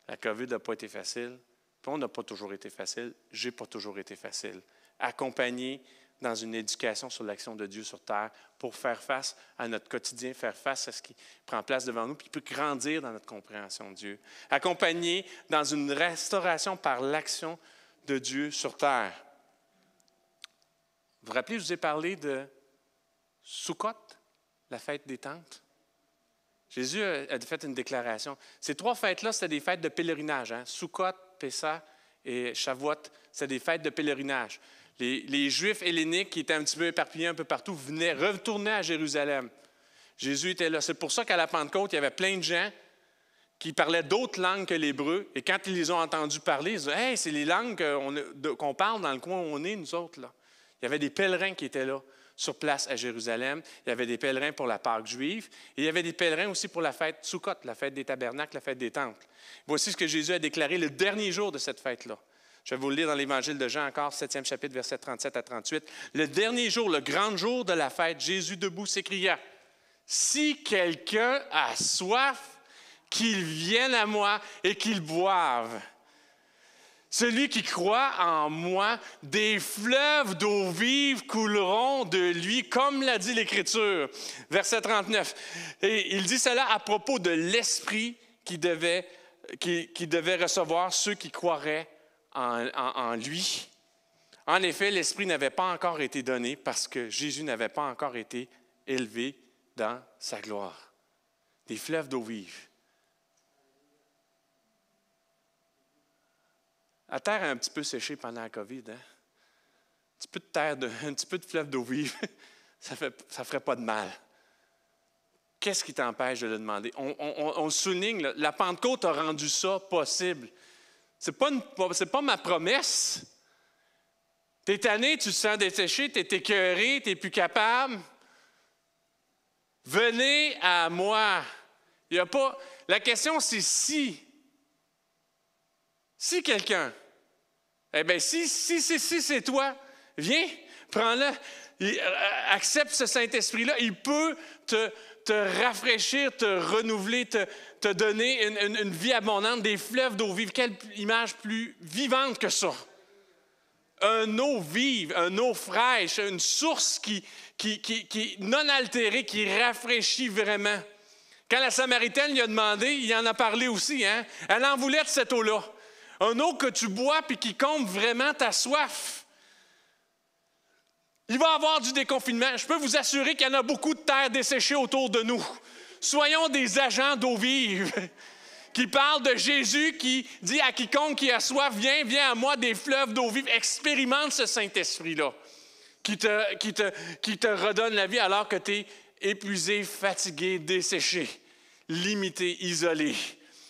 La COVID n'a pas été facile, puis on n'a pas toujours été facile, je n'ai pas toujours été facile. Accompagné dans une éducation sur l'action de Dieu sur terre pour faire face à notre quotidien, faire face à ce qui prend place devant nous, puis peut grandir dans notre compréhension de Dieu. Accompagné dans une restauration par l'action de Dieu sur terre. Vous vous rappelez, je vous ai parlé de Sukkot, la fête des tentes? Jésus a fait une déclaration. Ces trois fêtes-là, c'était des fêtes de pèlerinage. Hein? Sukkot, Pessah et Shavuot, c'est des fêtes de pèlerinage. Les Juifs helléniques qui étaient un petit peu éparpillés un peu partout retournaient à Jérusalem. Jésus était là. C'est pour ça qu'à la Pentecôte, il y avait plein de gens qui parlaient d'autres langues que l'hébreu. Et quand ils les ont entendus parler, ils disaient « Hey, c'est les langues qu'on parle dans le coin où on est, nous autres. » là. Il y avait des pèlerins qui étaient là, sur place à Jérusalem. Il y avait des pèlerins pour la Pâque juive. Et il y avait des pèlerins aussi pour la fête Sukkot, la fête des tabernacles, la fête des temples. Voici ce que Jésus a déclaré le dernier jour de cette fête-là. Je vais vous le lire dans l'Évangile de Jean encore, 7e chapitre, versets 37 à 38. Le dernier jour, le grand jour de la fête, Jésus debout s'écria, « Si quelqu'un a soif, qu'il vienne à moi et qu'il boive. Celui qui croit en moi, des fleuves d'eau vive couleront de lui, comme l'a dit l'Écriture. » Verset 39. Et il dit cela à propos de l'Esprit qui devait recevoir ceux qui croiraient en lui. En effet, l'Esprit n'avait pas encore été donné parce que Jésus n'avait pas encore été élevé dans sa gloire. Des fleuves d'eau vive. La terre a un petit peu séché pendant la COVID. Hein? Un petit peu de terre, un petit peu de fleuve d'eau vive, ça ne ferait pas de mal. Qu'est-ce qui t'empêche de le demander? On souligne, là, la Pentecôte a rendu ça possible. Ce n'est pas ma promesse. Tu es tanné, tu te sens desséché, tu es écœuré, tu n'es plus capable. Venez à moi. Il y a pas. La question, c'est si. Si quelqu'un, eh bien, si c'est toi, viens, prends-le, accepte ce Saint-Esprit-là. Il peut te rafraîchir, te renouveler, te donner une vie abondante, des fleuves d'eau vive. Quelle image plus vivante que ça? Une eau vive, une eau fraîche, une source qui non altérée, qui rafraîchit vraiment. Quand la Samaritaine lui a demandé, il en a parlé aussi, hein? Elle en voulait de cette eau-là. Une eau que tu bois puis qui comble vraiment ta soif. Il va y avoir du déconfinement. Je peux vous assurer qu'il y en a beaucoup de terres desséchées autour de nous. Soyons des agents d'eau vive qui parlent de Jésus qui dit à quiconque qui a soif, viens à moi des fleuves d'eau vive. Expérimente ce Saint-Esprit-là qui te redonne la vie alors que tu es épuisé, fatigué, desséché, limité, isolé,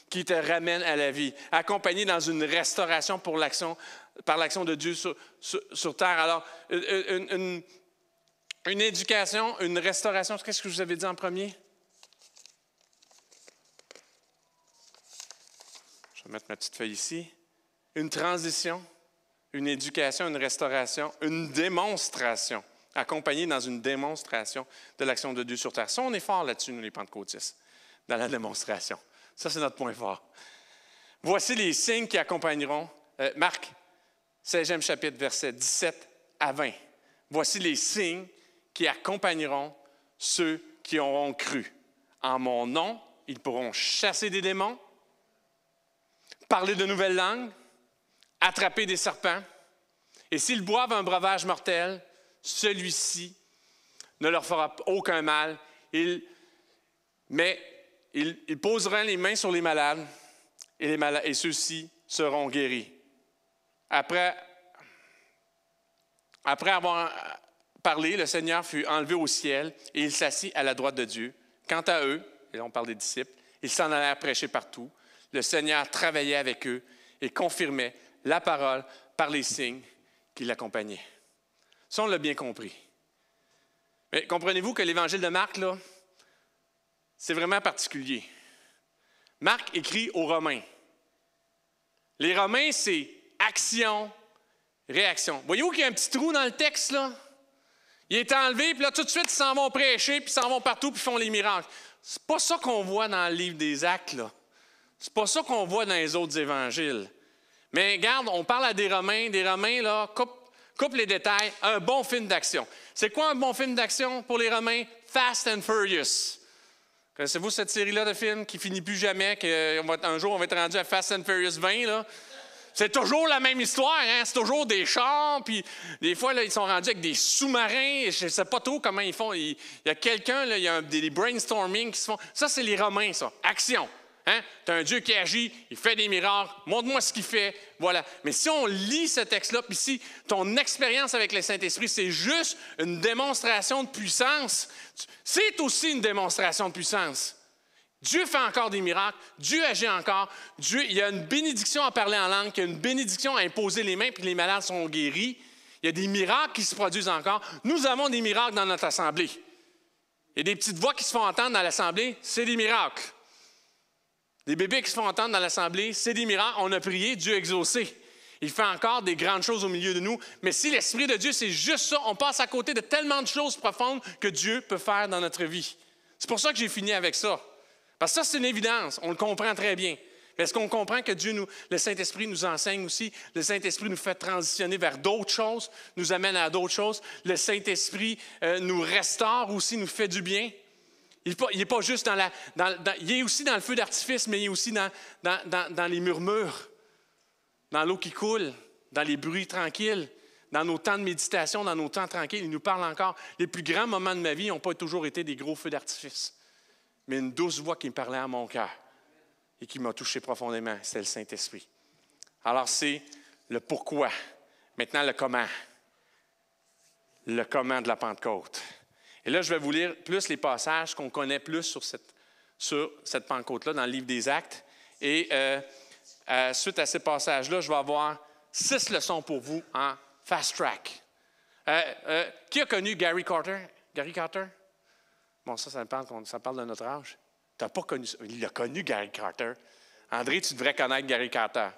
qui te ramène à la vie, accompagné dans une restauration par l'action de Dieu sur terre. Alors, une éducation, une restauration, qu'est-ce que je vous avais dit en premier? Je vais mettre ma petite feuille ici. Une transition, une éducation, une restauration, une démonstration, accompagnée dans une démonstration de l'action de Dieu sur terre. Ça, on est fort là-dessus, nous, les pentecôtistes, dans la démonstration. Ça, c'est notre point fort. Voici les signes qui accompagneront, Marc, 16e chapitre, versets 17 à 20. Voici les signes qui accompagneront ceux qui auront cru. En mon nom, ils pourront chasser des démons, parler de nouvelles langues, attraper des serpents. Et s'ils boivent un breuvage mortel, celui-ci ne leur fera aucun mal. Mais ils poseront les mains sur les malades et ceux-ci seront guéris. Après avoir parlé, le Seigneur fut enlevé au ciel et il s'assit à la droite de Dieu. Quant à eux, et là on parle des disciples, ils s'en allèrent prêcher partout. Le Seigneur travaillait avec eux et confirmait la parole par les signes qui l'accompagnaient. Ça, on l'a bien compris. Mais comprenez-vous que l'Évangile de Marc, là, c'est vraiment particulier. Marc écrit aux Romains. Les Romains, c'est action, réaction. Voyez-vous qu'il y a un petit trou dans le texte, là? Il est enlevé, puis là, tout de suite, ils s'en vont prêcher, puis ils s'en vont partout, puis ils font les miracles. C'est pas ça qu'on voit dans le livre des Actes, là. C'est pas ça qu'on voit dans les autres évangiles. Mais regarde, on parle à des Romains, là, coupe les détails, un bon film d'action. C'est quoi un bon film d'action pour les Romains? Fast and Furious. Connaissez-vous cette série-là de films qui finit plus jamais, qu'un jour on va être rendu à Fast and Furious 20, là? C'est toujours la même histoire, hein? C'est toujours des chars, puis des fois, là, ils sont rendus avec des sous-marins, je ne sais pas trop comment ils font. Il y a quelqu'un, là, il y a des brainstorming qui se font. Ça, c'est les Romains, ça. Action. Hein? Tu as un Dieu qui agit, il fait des miracles, montre-moi ce qu'il fait, voilà. Mais si on lit ce texte-là, puis si ton expérience avec le Saint-Esprit, c'est juste une démonstration de puissance, c'est aussi une démonstration de puissance. Dieu fait encore des miracles, Dieu agit encore, il y a une bénédiction à parler en langue, il y a une bénédiction à imposer les mains, puis les malades sont guéris. Il y a des miracles qui se produisent encore. Nous avons des miracles dans notre assemblée. Il y a des petites voix qui se font entendre dans l'assemblée, c'est des miracles. Des bébés qui se font entendre dans l'assemblée, c'est des miracles. On a prié, Dieu a exaucé. Il fait encore des grandes choses au milieu de nous. Mais si l'Esprit de Dieu, c'est juste ça, on passe à côté de tellement de choses profondes que Dieu peut faire dans notre vie. C'est pour ça que j'ai fini avec ça. Parce que ça, c'est une évidence. On le comprend très bien. Mais est-ce qu'on comprend que Dieu, le Saint-Esprit nous enseigne aussi? Le Saint-Esprit nous fait transitionner vers d'autres choses, nous amène à d'autres choses. Le Saint-Esprit nous restaure aussi, nous fait du bien. Il n'est pas juste il est aussi dans le feu d'artifice, mais il est aussi dans les murmures, dans l'eau qui coule, dans les bruits tranquilles, dans nos temps de méditation, dans nos temps tranquilles, il nous parle encore. Les plus grands moments de ma vie n'ont pas toujours été des gros feux d'artifice, mais une douce voix qui me parlait à mon cœur et qui m'a touché profondément, c'est le Saint-Esprit. Alors, c'est le pourquoi. Maintenant, le comment. Le comment de la Pentecôte. Et là, je vais vous lire plus les passages qu'on connaît plus sur cette Pentecôte-là dans le livre des Actes. Et suite à ces passages-là, je vais avoir 6 leçons pour vous en fast track. Qui a connu Gary Carter? Gary Carter? Bon, ça parle de notre âge. Tu n'as pas connu ça. Il a connu Gary Carter. André, tu devrais connaître Gary Carter.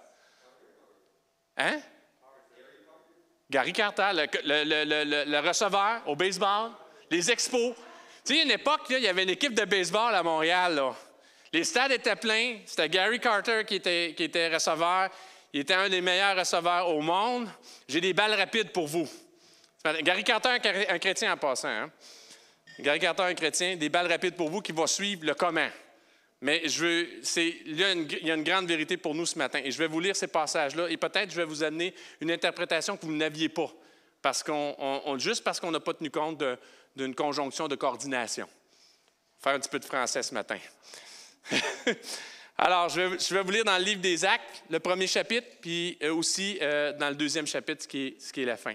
Hein? Gary Carter, le receveur au baseball, les expos. Tu sais, il y a une époque, là, il y avait une équipe de baseball à Montréal. Là. Les stades étaient pleins. C'était Gary Carter qui était receveur. Il était un des meilleurs receveurs au monde. J'ai des balles rapides pour vous. Gary Carter, un chrétien en passant. Hein? Gary Carter, un chrétien, des balles rapides pour vous qui va suivre le comment. Mais il y a une grande vérité pour nous ce matin. Et je vais vous lire ces passages-là. Et peut-être je vais vous amener une interprétation que vous n'aviez pas. Juste parce qu'on n'a pas tenu compte d'une conjonction de coordination. Faire un petit peu de français ce matin. Alors, je vais vous lire dans le livre des Actes, le premier chapitre, puis aussi dans le deuxième chapitre, ce qui est la fin.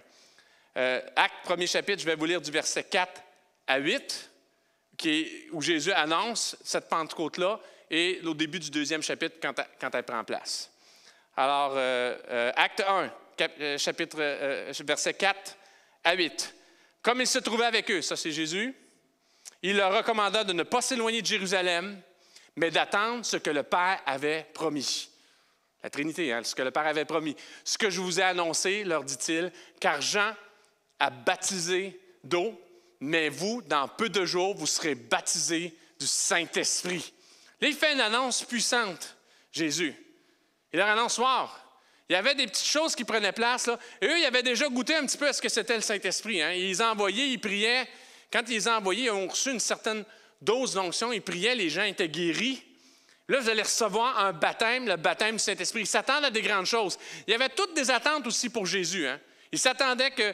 Actes, premier chapitre, je vais vous lire du verset 4 à 8, où Jésus annonce cette Pentecôte-là, et au début du deuxième chapitre, quand elle prend place. Alors, Acte 1, verset 4 à 8. Comme il se trouvait avec eux, ça c'est Jésus, il leur recommanda de ne pas s'éloigner de Jérusalem, mais d'attendre ce que le Père avait promis. La Trinité, hein, ce que le Père avait promis. Ce que je vous ai annoncé, leur dit-il, car Jean a baptisé d'eau, mais vous, dans peu de jours, vous serez baptisés du Saint-Esprit. Là, il fait une annonce puissante, Jésus. Il leur annonce, wow, il y avait des petites choses qui prenaient place. Là. Et eux, ils avaient déjà goûté un petit peu à ce que c'était le Saint-Esprit. Hein. Ils les envoyaient, ils priaient. Quand ils les envoyaient, ils ont reçu une certaine dose d'onction, ils priaient, les gens étaient guéris. Là, vous allez recevoir un baptême, le baptême du Saint-Esprit. Ils s'attendent à des grandes choses. Il y avait toutes des attentes aussi pour Jésus. Hein. Ils s'attendaient que,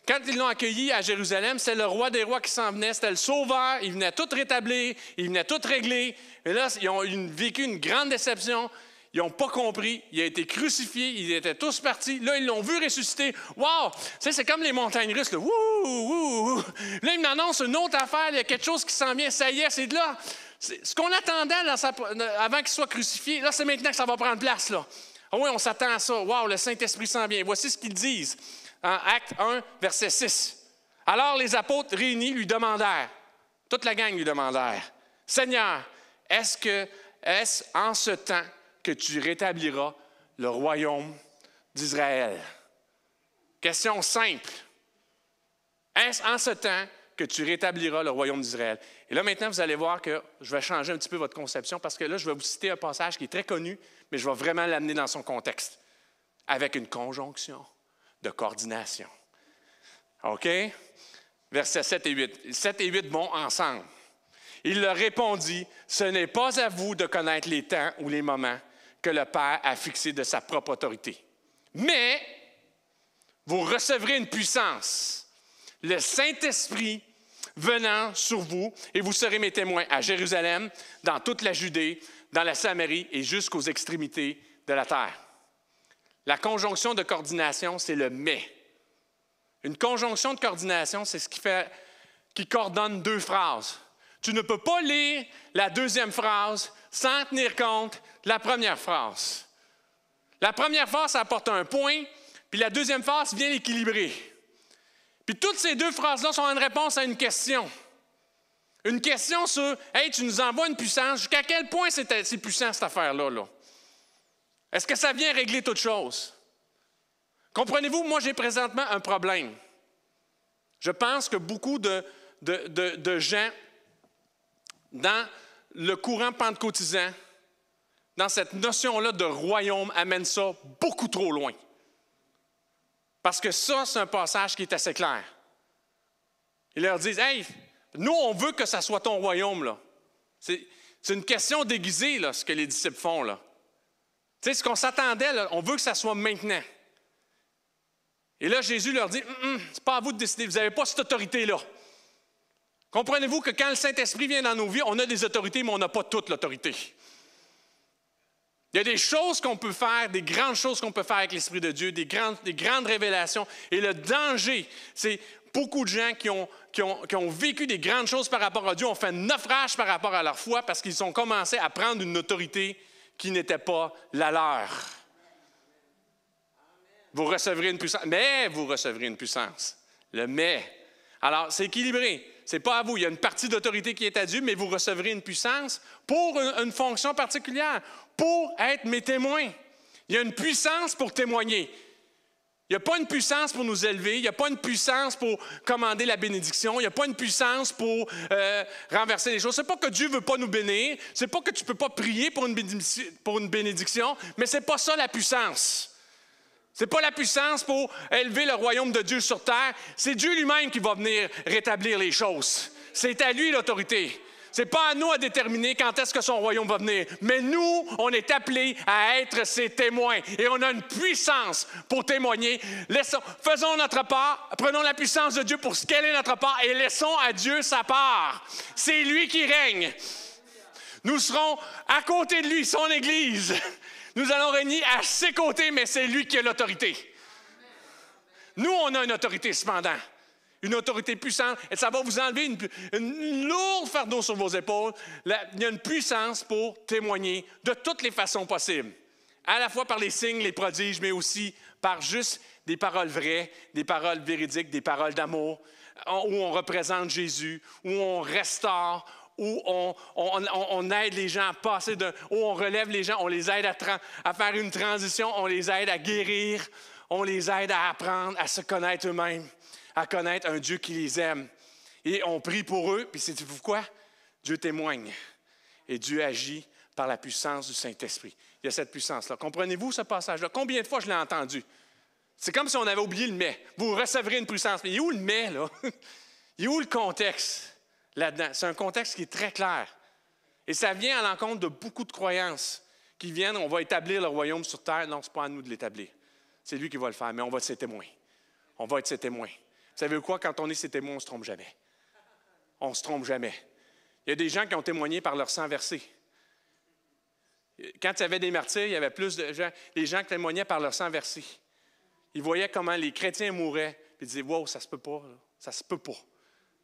quand ils l'ont accueilli à Jérusalem, c'était le roi des rois qui s'en venait, c'était le sauveur, il venait tout rétablir, il venait tout régler. Et là, ils ont vécu une grande déception. Ils n'ont pas compris. Il a été crucifié. Ils étaient tous partis. Là, ils l'ont vu ressusciter. Wow! Tu sais, c'est comme les montagnes russes. Là, wouh! Là, ils m'annoncent une autre affaire. Il y a quelque chose qui s'en vient. Ça y est, c'est de là. Ce qu'on attendait avant qu'il soit crucifié, là, c'est maintenant que ça va prendre place. Là. Ah oui, on s'attend à ça. Wow, le Saint-Esprit s'en vient. Voici ce qu'ils disent. En Acte 1, verset 6. Alors, les apôtres réunis lui demandèrent, toute la gang lui demandèrent, « Seigneur, est-ce en ce temps que tu rétabliras le royaume d'Israël? » Question simple. Est-ce en ce temps que tu rétabliras le royaume d'Israël? Et là, maintenant, vous allez voir que je vais changer un petit peu votre conception parce que là, je vais vous citer un passage qui est très connu, mais je vais vraiment l'amener dans son contexte, avec une conjonction de coordination. OK? Versets 7 et 8. 7 et 8 vont ensemble. Il leur répondit, « Ce n'est pas à vous de connaître les temps ou les moments que le Père a fixés de sa propre autorité. Mais vous recevrez une puissance, le Saint-Esprit venant sur vous, et vous serez mes témoins à Jérusalem, dans toute la Judée, dans la Samarie et jusqu'aux extrémités de la terre. » La conjonction de coordination, c'est le « mais ». Une conjonction de coordination, c'est ce qui coordonne deux phrases. Tu ne peux pas lire la deuxième phrase sans tenir compte de la première phrase. La première phrase, ça apporte un point, puis la deuxième phrase vient l'équilibrer. Puis toutes ces deux phrases-là sont une réponse à une question. Une question sur « Hey, tu nous envoies une puissance. Jusqu'à quel point c'est puissant cette affaire-là? Là? Est-ce que ça vient régler toute chose? » Comprenez-vous, moi, j'ai présentement un problème. Je pense que beaucoup de gens dans le courant pentecôtisant, dans cette notion-là de royaume, amènent ça beaucoup trop loin. Parce que ça, c'est un passage qui est assez clair. Ils leur disent, « Hey, nous, on veut que ça soit ton royaume. » là. C'est une question déguisée, là, ce que les disciples font. Là. Tu sais, ce qu'on s'attendait, là, on veut que ça soit maintenant. Et là, Jésus leur dit, c'est pas à vous de décider, vous n'avez pas cette autorité-là. Comprenez-vous que quand le Saint-Esprit vient dans nos vies, on a des autorités, mais on n'a pas toute l'autorité. Il y a des choses qu'on peut faire, des grandes choses qu'on peut faire avec l'Esprit de Dieu, des grandes révélations. Et le danger, c'est beaucoup de gens qui ont vécu des grandes choses par rapport à Dieu, ont fait un naufrage par rapport à leur foi parce qu'ils ont commencé à prendre une autorité qui n'était pas la leur. Vous recevrez une puissance, mais vous recevrez une puissance. Le mais. Alors, c'est équilibré. Ce n'est pas à vous. Il y a une partie d'autorité qui est à Dieu, mais vous recevrez une puissance pour une fonction particulière, pour être mes témoins. Il y a une puissance pour témoigner. Il n'y a pas une puissance pour nous élever. Il n'y a pas une puissance pour commander la bénédiction. Il n'y a pas une puissance pour renverser les choses. Ce n'est pas que Dieu ne veut pas nous bénir. Ce n'est pas que tu ne peux pas prier pour une bénédiction, mais ce n'est pas ça la puissance. Ce n'est pas la puissance pour élever le royaume de Dieu sur terre. C'est Dieu lui-même qui va venir rétablir les choses. C'est à lui l'autorité. Ce n'est pas à nous à déterminer quand est-ce que son royaume va venir. Mais nous, on est appelés à être ses témoins. Et on a une puissance pour témoigner. Faisons notre part, prenons la puissance de Dieu pour ce qu'elle est notre part et laissons à Dieu sa part. C'est lui qui règne. Nous serons à côté de lui, son Église. Nous allons régner à ses côtés, mais c'est lui qui a l'autorité. Nous, on a une autorité cependant. Une autorité puissante. Et ça va vous enlever une lourde fardeau sur vos épaules. Il y a une puissance pour témoigner de toutes les façons possibles. À la fois par les signes, les prodiges, mais aussi par juste des paroles vraies, des paroles véridiques, des paroles d'amour, où on représente Jésus, où on restaure, où on aide les gens à passer où on relève les gens, on les aide à faire une transition, on les aide à guérir, on les aide à apprendre à se connaître eux-mêmes, à connaître un Dieu qui les aime. Et on prie pour eux, puis c'est quoi? Dieu témoigne. Et Dieu agit par la puissance du Saint-Esprit. Il y a cette puissance-là. Comprenez-vous ce passage-là? Combien de fois je l'ai entendu? C'est comme si on avait oublié le mais. Vous recevrez une puissance. Mais il est où le mais, là? Il est où le contexte là-dedans? C'est un contexte qui est très clair. Et ça vient à l'encontre de beaucoup de croyances qui viennent, on va établir le royaume sur terre. Non, ce n'est pas à nous de l'établir. C'est lui qui va le faire, mais on va être ses témoins. On va être ses témoins. Vous savez quoi? Quand on est ses témoins, on ne se trompe jamais. On ne se trompe jamais. Il y a des gens qui ont témoigné par leur sang versé. Quand il y avait des martyrs, il y avait plus de gens, les gens qui témoignaient par leur sang versé. Ils voyaient comment les chrétiens mouraient, puis ils disaient, wow, ça se peut pas, là. Ça se peut pas.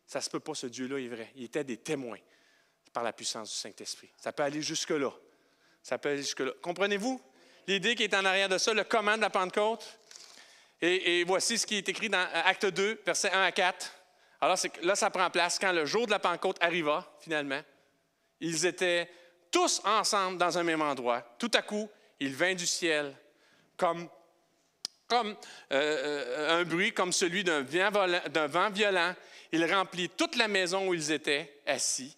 Ça se peut pas, ce Dieu-là est vrai. Ils étaient des témoins par la puissance du Saint-Esprit. Ça peut aller jusque-là. Ça peut aller jusque-là. Comprenez-vous l'idée qui est en arrière de ça, le comment de la Pentecôte? Et voici ce qui est écrit dans Acte 2, versets 1 à 4. Alors, là, ça prend place. Quand le jour de la Pentecôte arriva, finalement, ils étaient tous ensemble dans un même endroit. Tout à coup, il vint du ciel comme un bruit, comme celui d'un vent violent. Il remplit toute la maison où ils étaient assis.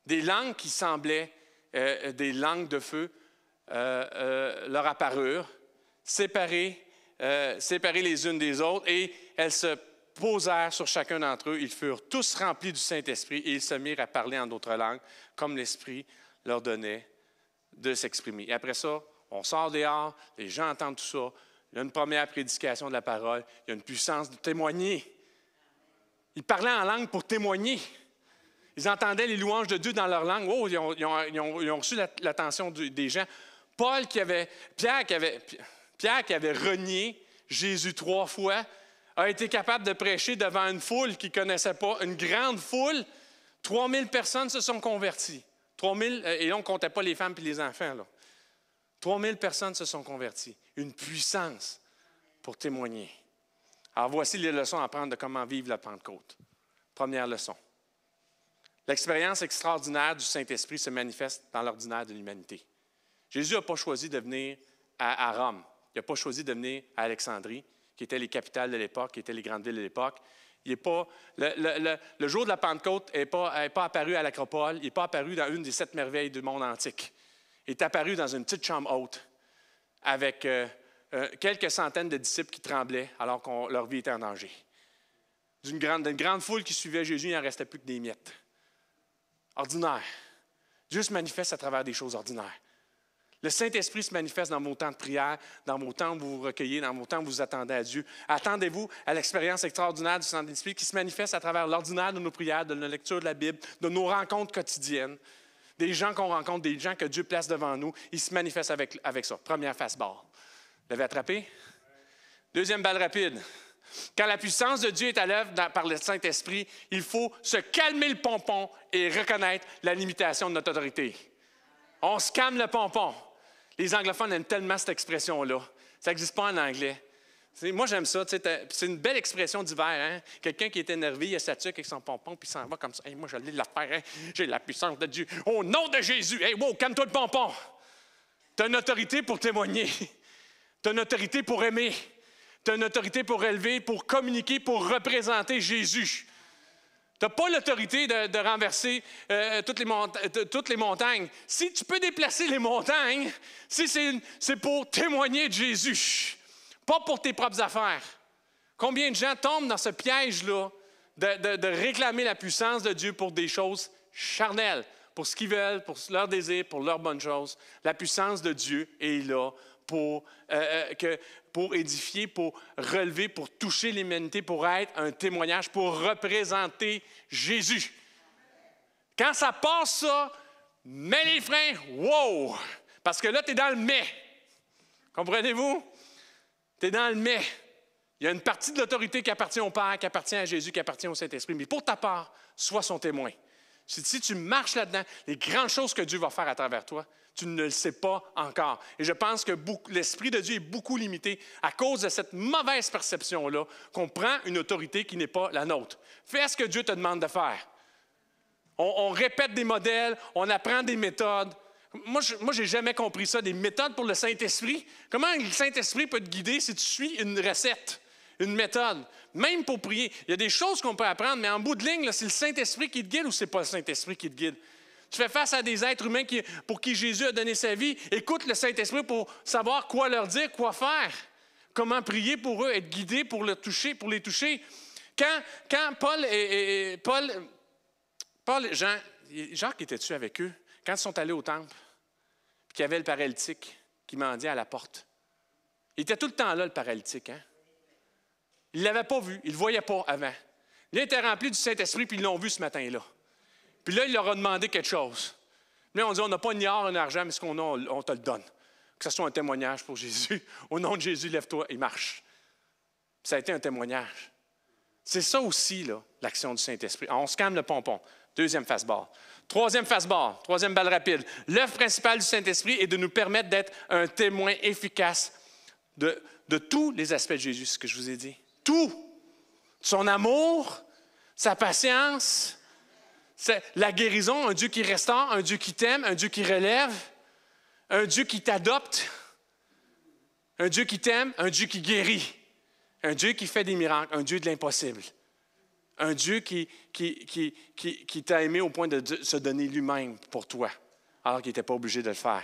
Des langues qui semblaient des langues de feu leur apparurent, séparées les unes des autres, et elles se posèrent sur chacun d'entre eux. Ils furent tous remplis du Saint-Esprit et ils se mirent à parler en d'autres langues, comme l'Esprit leur donnait de s'exprimer. Et après ça, on sort dehors, les gens entendent tout ça. Il y a une première prédication de la parole. Il y a une puissance de témoigner. Ils parlaient en langue pour témoigner. Ils entendaient les louanges de Dieu dans leur langue. Oh, ils ont reçu l'attention des gens. Pierre qui avait renié Jésus 3 fois, a été capable de prêcher devant une foule qu'il ne connaissait pas, une grande foule. 3000 personnes se sont converties. 3000, et là, on ne comptait pas les femmes et les enfants. 3000 personnes se sont converties. Une puissance pour témoigner. Alors, voici les leçons à prendre de comment vivre la Pentecôte. Première leçon. L'expérience extraordinaire du Saint-Esprit se manifeste dans l'ordinaire de l'humanité. Jésus n'a pas choisi de venir à Rome. Il n'a pas choisi de venir à Alexandrie, qui étaient les capitales de l'époque, qui étaient les grandes villes de l'époque. Le jour de la Pentecôte n'est pas apparu à l'Acropole, il n'est pas apparu dans une des 7 merveilles du monde antique. Il est apparu dans une petite chambre haute avec quelques centaines de disciples qui tremblaient alors que leur vie était en danger. D'une grande foule qui suivait Jésus, il n'en restait plus que des miettes. Ordinaire. Dieu se manifeste à travers des choses ordinaires. Le Saint-Esprit se manifeste dans vos temps de prière, dans vos temps où vous vous recueillez, dans vos temps où vous attendez à Dieu. Attendez-vous à l'expérience extraordinaire du Saint-Esprit qui se manifeste à travers l'ordinaire de nos prières, de nos lectures de la Bible, de nos rencontres quotidiennes. Des gens qu'on rencontre, des gens que Dieu place devant nous, ils se manifestent avec ça. Première face-barre. Vous l'avez attrapé? Deuxième balle rapide. Quand la puissance de Dieu est à l'œuvre par le Saint-Esprit, il faut se calmer le pompon et reconnaître la limitation de notre autorité. On se calme le pompon. Les anglophones aiment tellement cette expression-là. Ça n'existe pas en anglais. Moi, j'aime ça. C'est une belle expression d'hiver. Hein? Quelqu'un qui est énervé, il a sa tuque avec son pompon, puis il s'en va comme ça. Hey, moi, je l'ai l'affaire. Hein? J'ai la puissance de Dieu. Au nom de Jésus. Hey, wow, calme-toi le pompon. Tu as une autorité pour témoigner. Tu as une autorité pour aimer. Tu as une autorité pour élever, pour communiquer, pour représenter Jésus. Tu n'as pas l'autorité de renverser toutes les montagnes. Si tu peux déplacer les montagnes, c'est pour témoigner de Jésus, pas pour tes propres affaires. Combien de gens tombent dans ce piège-là de réclamer la puissance de Dieu pour des choses charnelles, pour ce qu'ils veulent, pour leurs désirs, pour leurs bonnes choses. La puissance de Dieu est là pour édifier, pour relever, pour toucher l'humanité, pour être un témoignage, pour représenter Jésus. Quand ça passe ça, mets les freins, wow! Parce que là, tu es dans le mais. Comprenez-vous? Tu es dans le mais. Il y a une partie de l'autorité qui appartient au Père, qui appartient à Jésus, qui appartient au Saint-Esprit. Mais pour ta part, sois son témoin. Si tu marches là-dedans, les grandes choses que Dieu va faire à travers toi, tu ne le sais pas encore. Et je pense que l'Esprit de Dieu est beaucoup limité à cause de cette mauvaise perception-là qu'on prend une autorité qui n'est pas la nôtre. Fais ce que Dieu te demande de faire. On répète des modèles, on apprend des méthodes. Moi, je n'ai jamais compris ça, des méthodes pour le Saint-Esprit. Comment le Saint-Esprit peut te guider si tu suis une recette, une méthode? Même pour prier. Il y a des choses qu'on peut apprendre, mais en bout de ligne, là, c'est le Saint-Esprit qui te guide ou c'est pas le Saint-Esprit qui te guide? Tu fais face à des êtres humains pour qui Jésus a donné sa vie. Écoute le Saint-Esprit pour savoir quoi leur dire, quoi faire. Comment prier pour eux, être guidé pour les toucher. Quand Jacques était-tu avec eux? Quand ils sont allés au temple, puis qu'il y avait le paralytique qui mendiait à la porte. Il était tout le temps là, le paralytique. Hein? Ils ne l'avaient pas vu, ils ne le voyaient pas avant. Là, il était rempli du Saint-Esprit, puis ils l'ont vu ce matin-là. Puis là, il leur a demandé quelque chose. Là, on dit, on n'a pas ni or ni argent, mais ce qu'on a, on te le donne. Que ce soit un témoignage pour Jésus. Au nom de Jésus, lève-toi et marche. Puis ça a été un témoignage. C'est ça aussi, là, l'action du Saint-Esprit. Alors, on se calme le pompon. Deuxième face-barre. Troisième face-barre, troisième balle rapide. L'œuvre principale du Saint-Esprit est de nous permettre d'être un témoin efficace de tous les aspects de Jésus, ce que je vous ai dit. Tout. Son amour, sa patience, la guérison, un Dieu qui restaure, un Dieu qui t'aime, un Dieu qui relève, un Dieu qui t'adopte, un Dieu qui t'aime, un Dieu qui guérit, un Dieu qui fait des miracles, un Dieu de l'impossible, un Dieu qui t'a aimé au point de se donner lui-même pour toi, alors qu'il n'était pas obligé de le faire.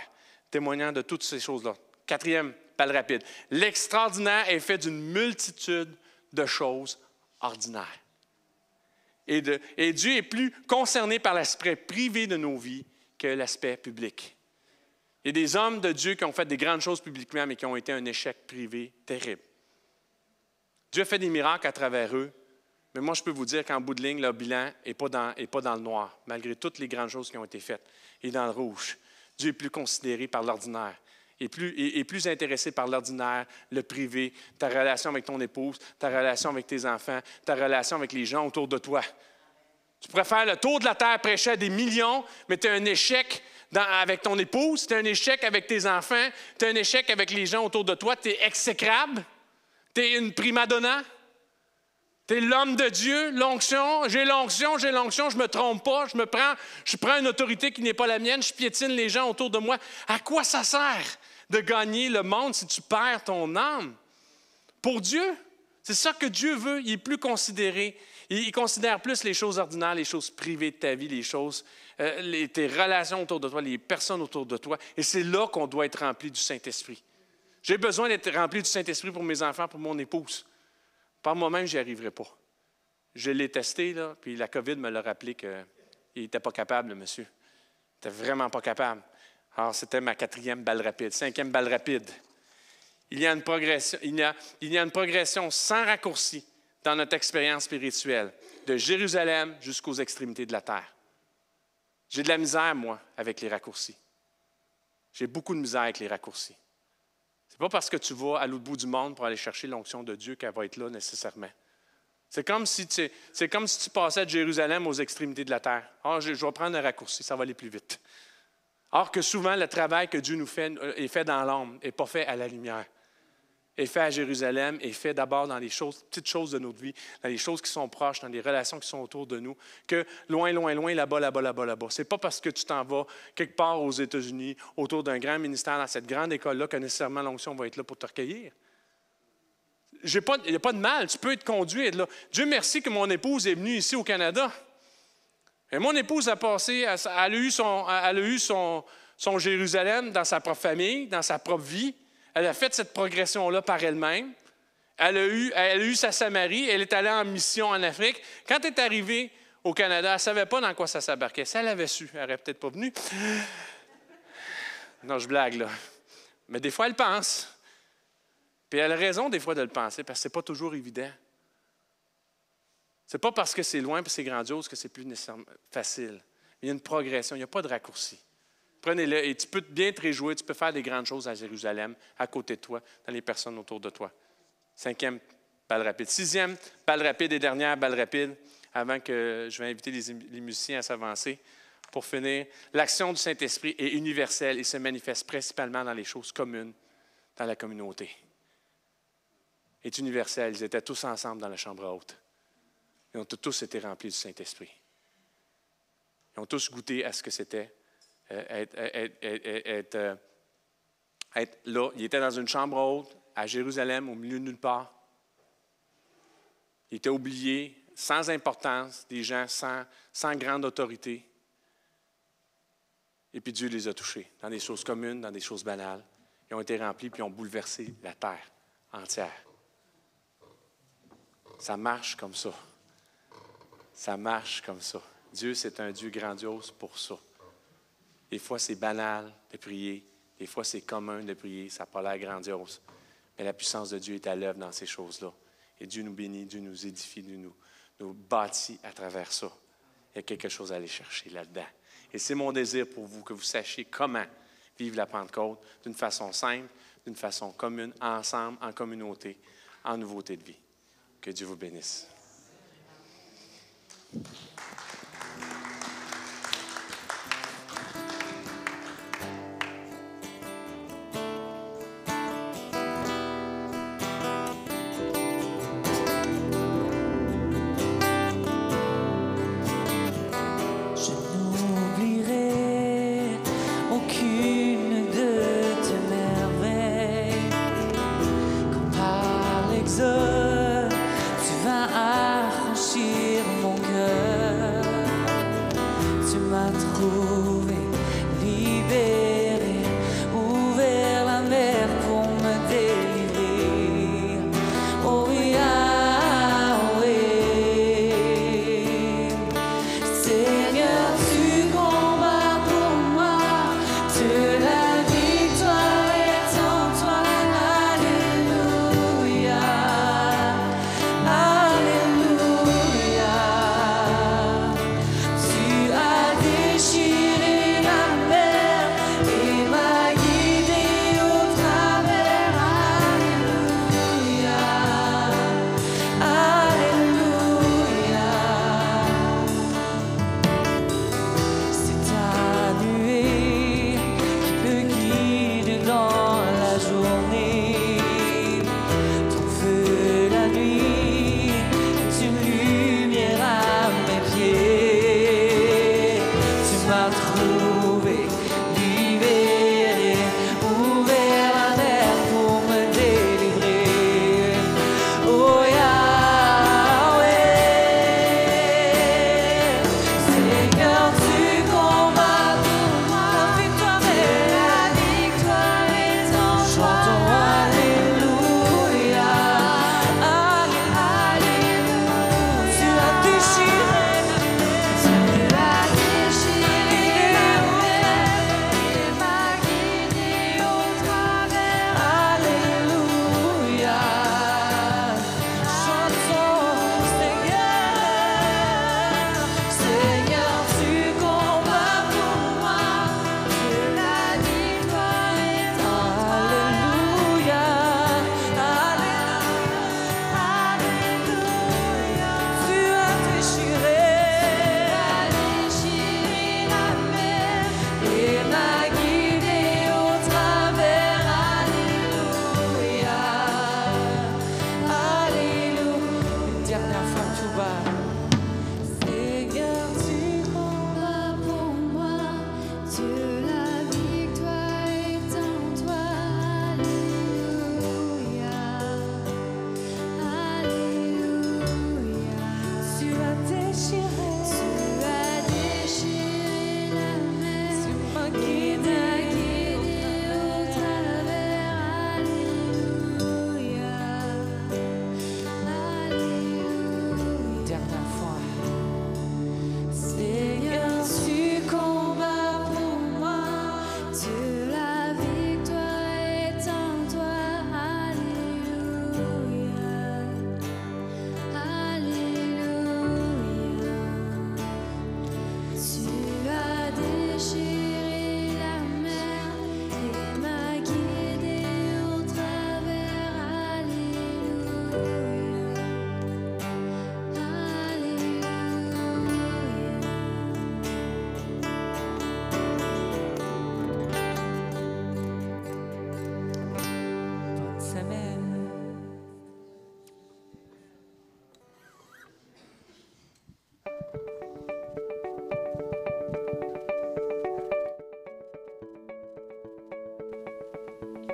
Témoignant de toutes ces choses-là. Quatrième balle rapide. L'extraordinaire est fait d'une multitude de choses ordinaires. Et Dieu est plus concerné par l'aspect privé de nos vies que l'aspect public. Il y a des hommes de Dieu qui ont fait des grandes choses publiquement, mais qui ont été un échec privé terrible. Dieu a fait des miracles à travers eux, mais moi, je peux vous dire qu'en bout de ligne, leur bilan n'est pas dans le noir, malgré toutes les grandes choses qui ont été faites. Il est dans le rouge. Dieu est plus considéré par l'ordinaire. Est plus intéressé par l'ordinaire, le privé, ta relation avec ton épouse, ta relation avec tes enfants, ta relation avec les gens autour de toi. Tu pourrais faire le tour de la terre, prêcher à des millions, mais tu as un échec avec ton épouse, tu as un échec avec tes enfants, tu as un échec avec les gens autour de toi, tu es exécrable, tu es une prima donna, tu es l'homme de Dieu, l'onction, je ne me trompe pas, je prends une autorité qui n'est pas la mienne, je piétine les gens autour de moi. À quoi ça sert de gagner le monde si tu perds ton âme? Pour Dieu, c'est ça que Dieu veut, il est plus considéré. Il considère plus les choses ordinaires, les choses privées de ta vie, les choses, tes relations autour de toi, les personnes autour de toi. Et c'est là qu'on doit être rempli du Saint-Esprit. J'ai besoin d'être rempli du Saint-Esprit pour mes enfants, pour mon épouse. Par moi-même, je n'y arriverai pas. Je l'ai testé, là, puis la COVID me l'a rappelé qu'il n'était pas capable, le monsieur. Il n'était vraiment pas capable. Alors, c'était ma 4e balle rapide. 5e balle rapide. Il y a une progression sans raccourci dans notre expérience spirituelle, de Jérusalem jusqu'aux extrémités de la terre. J'ai de la misère, moi, avec les raccourcis. J'ai beaucoup de misère avec les raccourcis. Ce n'est pas parce que tu vas à l'autre bout du monde pour aller chercher l'onction de Dieu qu'elle va être là nécessairement. C'est comme si tu passais de Jérusalem aux extrémités de la terre. Ah, je vais prendre un raccourci, ça va aller plus vite. Or que souvent, le travail que Dieu nous fait est fait dans l'ombre, n'est pas fait à la lumière. Est fait à Jérusalem, est fait d'abord dans les petites choses de notre vie, dans les choses qui sont proches, dans les relations qui sont autour de nous, que loin, loin, loin, là-bas, là-bas, là-bas, là-bas. Ce n'est pas parce que tu t'en vas quelque part aux États-Unis, autour d'un grand ministère, dans cette grande école-là, que nécessairement l'onction va être là pour te recueillir. Il n'y a pas de mal, tu peux être conduit, être là. Dieu merci que mon épouse est venue ici au Canada. Et mon épouse a passé, elle a eu son Jérusalem dans sa propre famille, dans sa propre vie. Elle a fait cette progression-là par elle-même. Elle a eu sa Samarie. Elle est allée en mission en Afrique. Quand elle est arrivée au Canada, elle ne savait pas dans quoi ça s'embarquait. Si elle avait su, elle n'aurait peut-être pas venu. Non, je blague, là. Mais des fois, elle pense. Puis elle a raison, des fois, de le penser, parce que ce n'est pas toujours évident. Ce n'est pas parce que c'est loin et c'est grandiose que c'est plus nécessairement facile. Il y a une progression, il n'y a pas de raccourci. Prenez-le et tu peux bien te réjouir, tu peux faire des grandes choses à Jérusalem, à côté de toi, dans les personnes autour de toi. 5e balle rapide. 6e balle rapide et dernière balle rapide, avant que je vais inviter les musiciens à s'avancer. Pour finir, l'action du Saint-Esprit est universelle et se manifeste principalement dans les choses communes, dans la communauté. Est universelle. Ils étaient tous ensemble dans la chambre haute. Ils ont tous été remplis du Saint-Esprit. Ils ont tous goûté à ce que c'était être là. Il était dans une chambre haute, à Jérusalem, au milieu de nulle part. Il était oublié, sans importance, des gens sans grande autorité. Et puis Dieu les a touchés, dans des choses communes, dans des choses banales. Ils ont été remplis, puis ils ont bouleversé la terre entière. Ça marche comme ça. Ça marche comme ça. Dieu, c'est un Dieu grandiose pour ça. Des fois, c'est banal de prier. Des fois, c'est commun de prier. Ça n'a pas l'air grandiose. Mais la puissance de Dieu est à l'œuvre dans ces choses-là. Et Dieu nous bénit, Dieu nous édifie, Dieu nous bâtit à travers ça. Il y a quelque chose à aller chercher là-dedans. Et c'est mon désir pour vous que vous sachiez comment vivre la Pentecôte d'une façon simple, d'une façon commune, ensemble, en communauté, en nouveauté de vie. Que Dieu vous bénisse. Victoire est en toi, alléluia.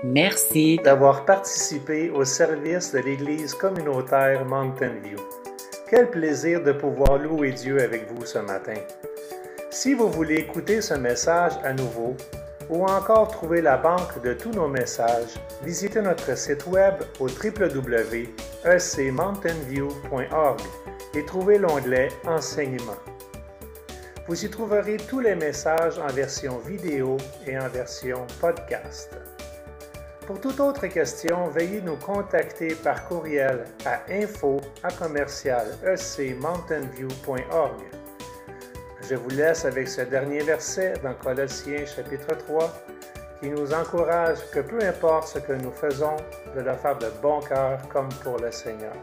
Merci d'avoir participé au service de l'Église communautaire Mountain View. Quel plaisir de pouvoir louer Dieu avec vous ce matin. Si vous voulez écouter ce message à nouveau ou encore trouver la banque de tous nos messages, visitez notre site web au www.ecmountainview.org et trouvez l'onglet Enseignement. Vous y trouverez tous les messages en version vidéo et en version podcast. Pour toute autre question, veuillez nous contacter par courriel à info@ecmountainview.org. Je vous laisse avec ce dernier verset dans Colossiens chapitre 3 qui nous encourage que peu importe ce que nous faisons, de le faire de bon cœur comme pour le Seigneur.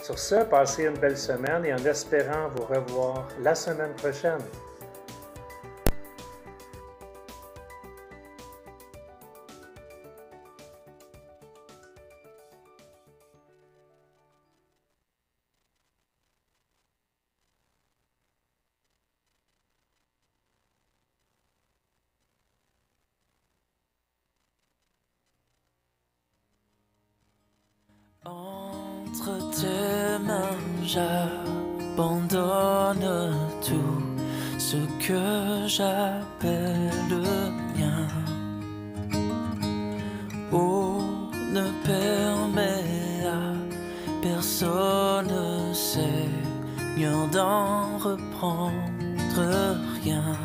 Sur ce, passez une belle semaine et en espérant vous revoir la semaine prochaine. Entre tes mains, j'abandonne tout ce que j'appelle mien. Oh, ne permets à personne, Seigneur, d'en reprendre rien.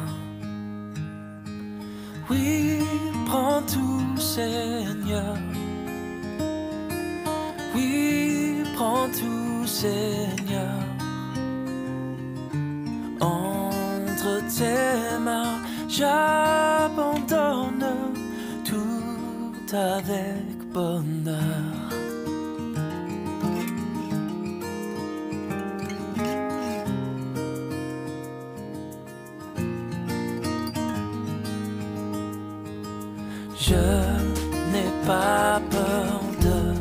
Oui, prends tout, Seigneur. Oui, prends tout, Seigneur. Entre tes mains, j'abandonne tout avec bonheur. Je n'ai pas peur de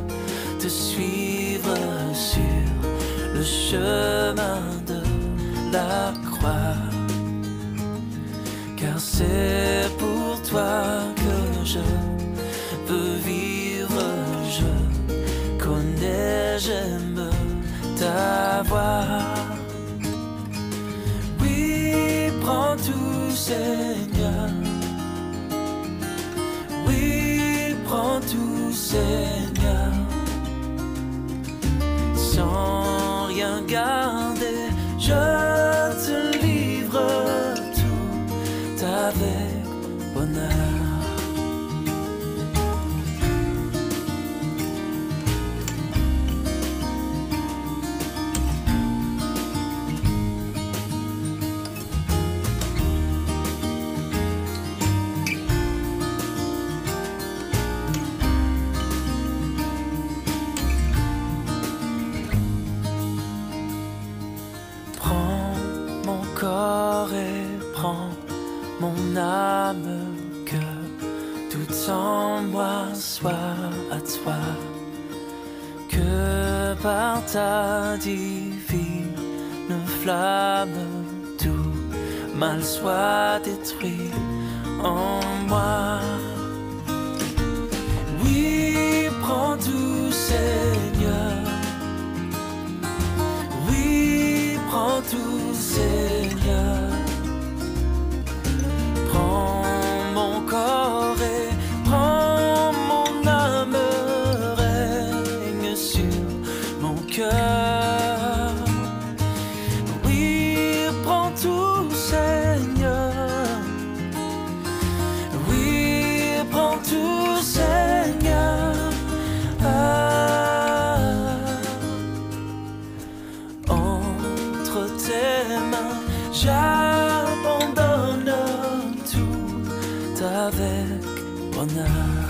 te suivre sur le chemin de la croix, car c'est pour toi que je veux vivre. Je connais, j'aime ta voix. Oui, prends tout, Seigneur. Oui, prends tout, Seigneur. Sans rien garder, je te livre tout avec bonheur. Et prends mon âme, que tout en moi soit à toi, que par ta divine flamme tout mal soit détruit en moi. Oui, prends tout, Seigneur. Oui, prends tout, Seigneur. Prends mon corps et prends mon âme, règne sur mon cœur. Oui, prends tout, Seigneur. Oui, prends tout, Seigneur. Entre tes mains, j'abandonne tout avec bonheur.